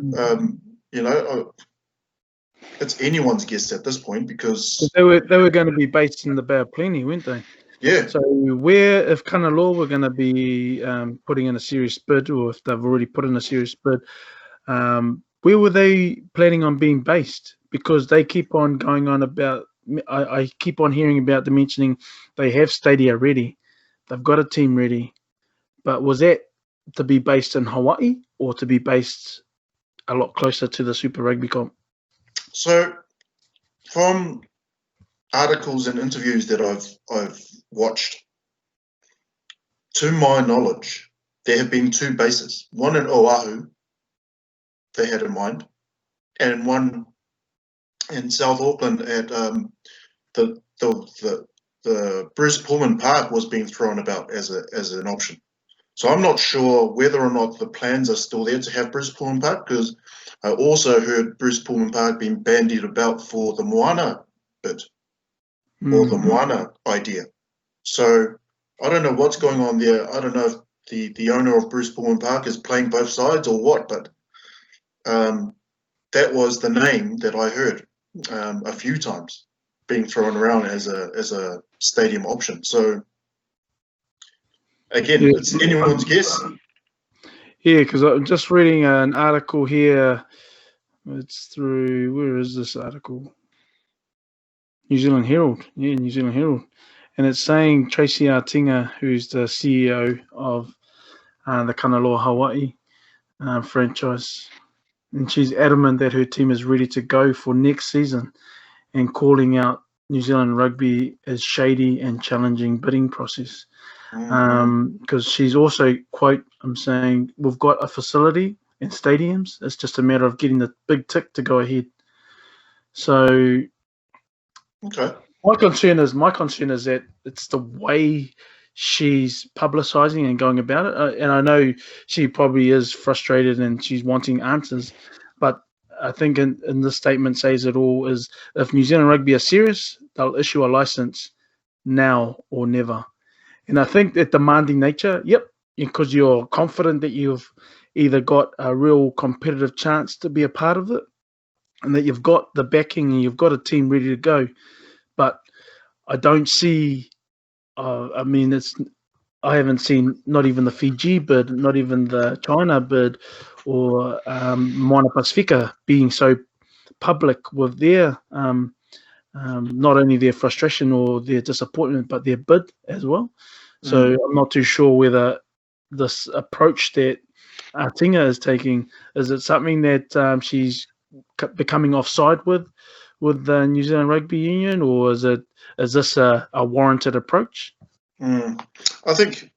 it's anyone's guess at this point because they were going to be based in the Bay of Plenty, weren't they? Yeah. So if Kanaloa were going to be putting in a serious bid, or if they've already put in a serious bid, where were they planning on being based? Because they keep on going on about, I keep on hearing about them mentioning they have stadia ready, they've got a team ready, but was that to be based in Hawaii or to be based a lot closer to the Super Rugby comp? So, from articles and interviews that I've watched, to my knowledge, there have been two bases. One in Oahu, they had in mind, and one in South Auckland at the Bruce Pullman Park was being thrown about as an option. So I'm not sure whether or not the plans are still there to have Bruce Pullman Park, because I also heard Bruce Pullman Park being bandied about for the Moana bid or the Moana idea. So I don't know what's going on there. I don't know if the owner of Bruce Pullman Park is playing both sides or what, but that was the name that I heard a few times being thrown around as a stadium option. So again, it's anyone's guess. Yeah, because I'm just reading an article here. It's through, where is this article? New Zealand Herald. Yeah, New Zealand Herald. And it's saying Tracy Artinga, who's the CEO of the Kanaloa Hawaii franchise, and she's adamant that her team is ready to go for next season and calling out New Zealand rugby as shady and challenging bidding process. Because she's also, quote, I'm saying, we've got a facility and stadiums. It's just a matter of getting the big tick to go ahead. So Okay. my concern is that it's the way she's publicizing and going about it. And I know she probably is frustrated and she's wanting answers, but I think in this statement says it all is, if New Zealand Rugby are serious, they'll issue a license now or never. And I think that demanding nature, yep, because you're confident that you've either got a real competitive chance to be a part of it and that you've got the backing and you've got a team ready to go. But I don't see, I haven't seen not even the Fiji bid, not even the China bid or Moana Pasifika being so public with their, not only their frustration or their disappointment, but their bid as well. So I'm not too sure whether this approach that Tinga is taking, is it something that she's becoming offside with the New Zealand Rugby Union, or is this a warranted approach? I think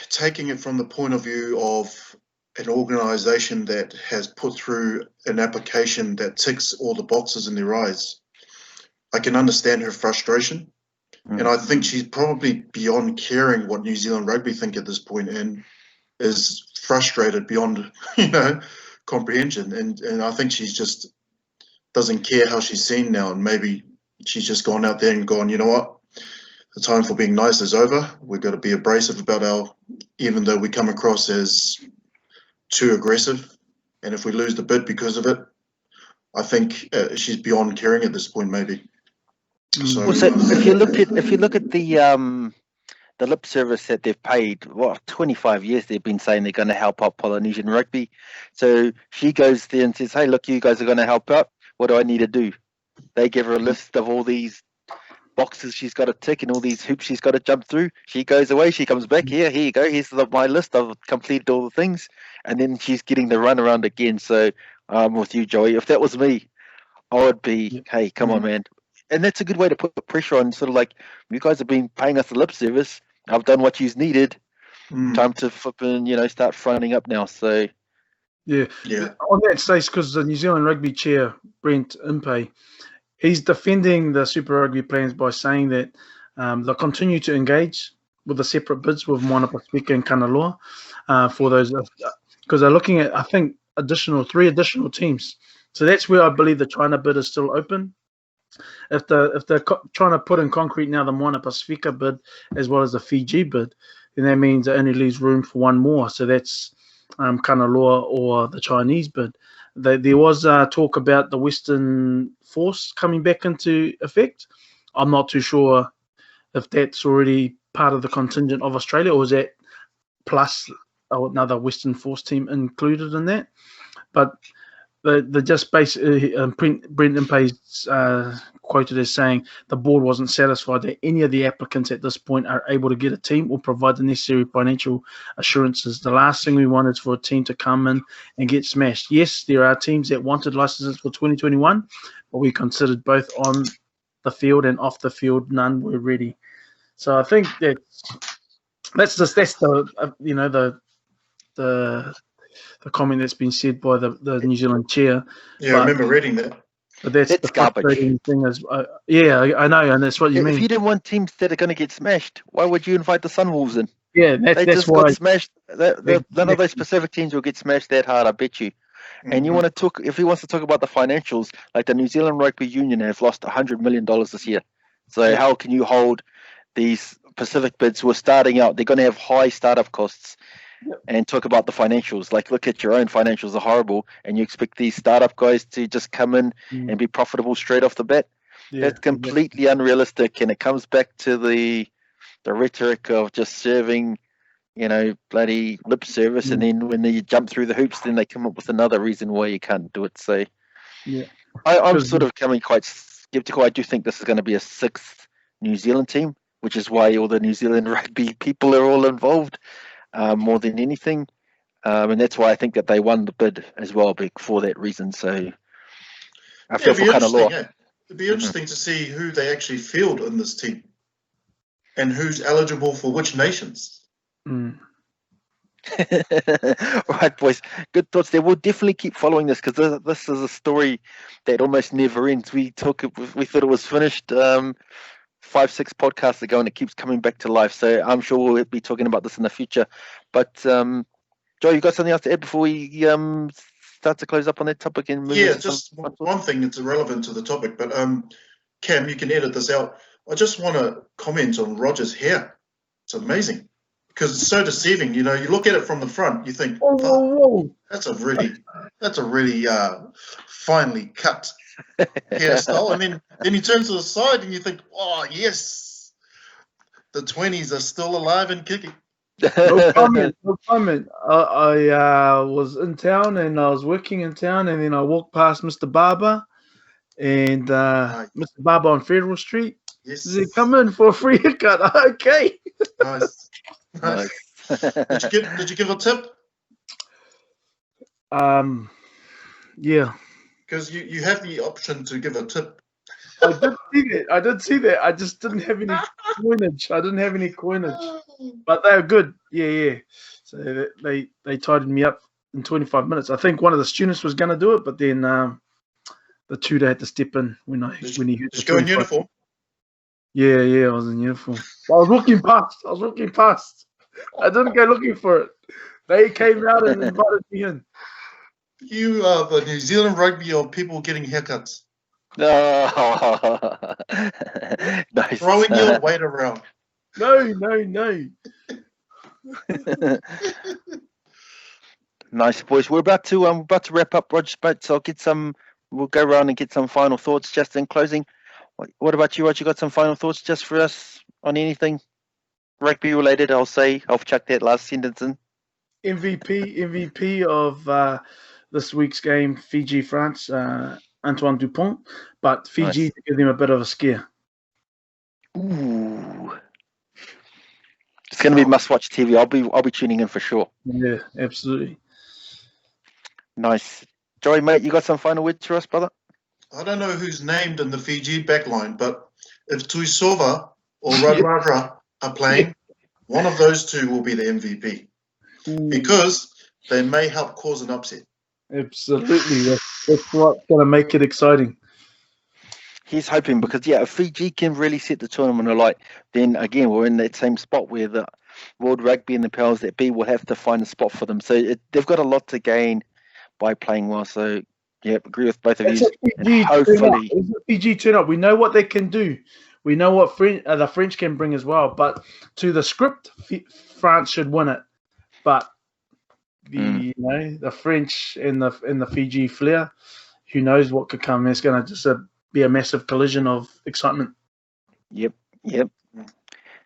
taking it from the point of view of an organisation that has put through an application that ticks all the boxes in their eyes, I can understand her frustration. And I think she's probably beyond caring what New Zealand Rugby think at this point, and is frustrated beyond, comprehension. And I think she's just doesn't care how she's seen now. And maybe she's just gone out there and gone, you know what? The time for being nice is over. We've got to be abrasive about even though we come across as too aggressive. And if we lose the bid because of it, I think she's beyond caring at this point, maybe. So if you look at the lip service that they've paid, 25 years they've been saying they're going to help out Polynesian rugby. So she goes there and says, hey, look, you guys are going to help out. What do I need to do? They give her a list of all these boxes she's got to tick and all these hoops she's got to jump through. She goes away, she comes back, here you go, here's my list, I've completed all the things, and then she's getting the run around again. So I'm with you, Joey. If that was me, I would be, hey, come on, man. And that's a good way to put pressure on, sort of like, you guys have been paying us the lip service, I've done what you've needed, time to flip and, start fronting up now. So yeah. On that stage, because the New Zealand Rugby chair, Brent Impey, he's defending the Super Rugby plans by saying that they'll continue to engage with the separate bids with Moana Pasifika and Kanaloa for those, because they're looking at, I think, three additional teams. So that's where I believe the China bid is still open. If they're trying to put in concrete now the Moana Pasifika bid as well as the Fiji bid, then that means it only leaves room for one more. So that's Kanaloa or the Chinese bid. There was talk about the Western Force coming back into effect. I'm not too sure if that's already part of the contingent of Australia, or is that plus another Western Force team included in that. But the just basically Brent Impey's quoted as saying the board wasn't satisfied that any of the applicants at this point are able to get a team or provide the necessary financial assurances. The last thing we want is for a team to come in and get smashed. Yes, there are teams that wanted licenses for 2021, but we considered both on the field and off the field. None were ready. So I think that's the comment that's been said by the New Zealand chair. Yeah, I remember reading that. But that's the frustrating thing is, I know, and that's what you mean. If you didn't want teams that are going to get smashed, why would you invite the Sunwolves in? Yeah, they just got smashed. None of those specific teams will get smashed that hard, I bet you. And you want to talk, if he wants to talk about the financials, like the New Zealand Rugby Union have lost $100 million this year. So how can you hold these Pacific bids who are starting out? They're going to have high startup costs. And talk about the financials. Like, look at your own financials are horrible, and you expect these startup guys to just come in and be profitable straight off the bat. That's completely unrealistic, and it comes back to the rhetoric of just serving, bloody lip service, and then when you jump through the hoops, then they come up with another reason why you can't do it. So, I'm sort of coming quite skeptical. I do think this is going to be a sixth New Zealand team, which is why all the New Zealand rugby people are all involved. More than anything, and that's why I think that they won the bid as well, for that reason. So I feel for Kanaloa. It'd be interesting to see who they actually field in this team, and who's eligible for which nations. Right, boys. Good thoughts there. We'll definitely keep following this, because this is a story that almost never ends. We thought it was finished 5-6 podcasts ago, and it keeps coming back to life. So I'm sure we'll be talking about this in the future. But Joe, you got something else to add before we start to close up on that topic? And just one thing that's irrelevant to the topic, but Cam, you can edit this out. I just want to comment on Roger's hair. It's amazing, because it's so deceiving. You look at it from the front, you think, that's a really finely cut hairstyle, and then you turn to the side and you think, oh yes, the 20s are still alive and kicking. No comment. I was in town, and I was working in town, and then I walked past Mr. Barber and Mr. Barber on Federal Street. Yes. He said, come in for a free haircut. Okay. Nice. Did you give a tip? Yeah. Because you have the option to give a tip. I did see that. I just didn't have any coinage. But they were good. Yeah. So they tidied me up in 25 minutes. I think one of the students was going to do it, but then the tutor had to step in when he hit. Just go in uniform. Yeah, I was in uniform. I was walking past. I didn't go looking for it. They came out and invited me in. You are the New Zealand rugby of people getting haircuts. Oh, nice. Throwing your weight around. No. Nice, boys. We're about to wrap up, Roger, so we'll go around and get some final thoughts just in closing. What about you, Roger? Got some final thoughts just for us on anything rugby related? I'll chuck that last sentence in. MVP of this week's game, Fiji France, Antoine Dupont, but Fiji to give them a bit of a scare. It's going to be must-watch TV. I'll be tuning in for sure. Yeah, absolutely. Nice. Joey, mate, you got some final words for us, brother? I don't know who's named in the Fiji backline, but if Tuisova or Radradra are playing, one of those two will be the MVP because they may help cause an upset. Absolutely. That's what's going to make it exciting. He's hoping because, if Fiji can really set the tournament alight, then again, we're in that same spot where the World Rugby and the powers that be will have to find a spot for them. So they've got a lot to gain by playing well. So, agree with both of you. And hopefully, Fiji turn up. We know what they can do. We know what the French can bring as well. But to the script, France should win it. But the French and the Fiji flair, who knows what could come? It's going to just be a massive collision of excitement. Yep.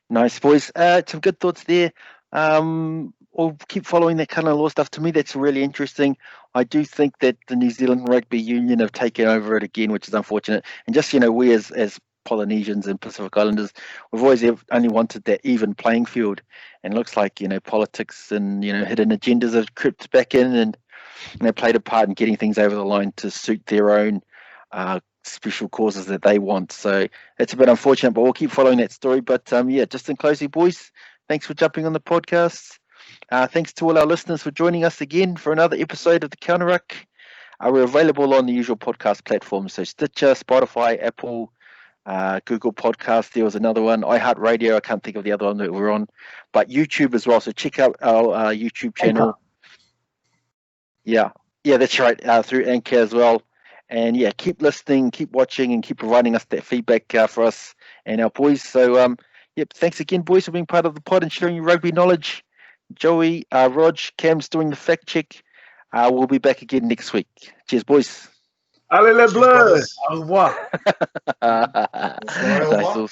Nice, boys. Some good thoughts there. We'll keep following that Kanaloa stuff. To me, that's really interesting. I do think that the New Zealand Rugby Union have taken over it again, which is unfortunate. And just, we as Polynesians and Pacific Islanders, we've always only wanted that even playing field. And it looks like, politics and, hidden agendas have crept back in and they played a part in getting things over the line to suit their own special causes that they want. So it's a bit unfortunate, but we'll keep following that story. But just in closing, boys, thanks for jumping on the podcast. Thanks to all our listeners for joining us again for another episode of the Counter-Ruck. We're available on the usual podcast platforms, so Stitcher, Spotify, Apple, Google Podcast. There was another one, iHeartRadio. I can't think of the other one that we're on, but YouTube as well. So check out our YouTube channel. Yeah, that's right. Through Anchor as well. And keep listening, keep watching, and keep providing us that feedback for us and our boys. So, thanks again, boys, for being part of the pod and sharing your rugby knowledge. Joey, Rog, Cam's doing the fact check. We'll be back again next week. Cheers, boys. Allez les bleus! Au revoir. Nice.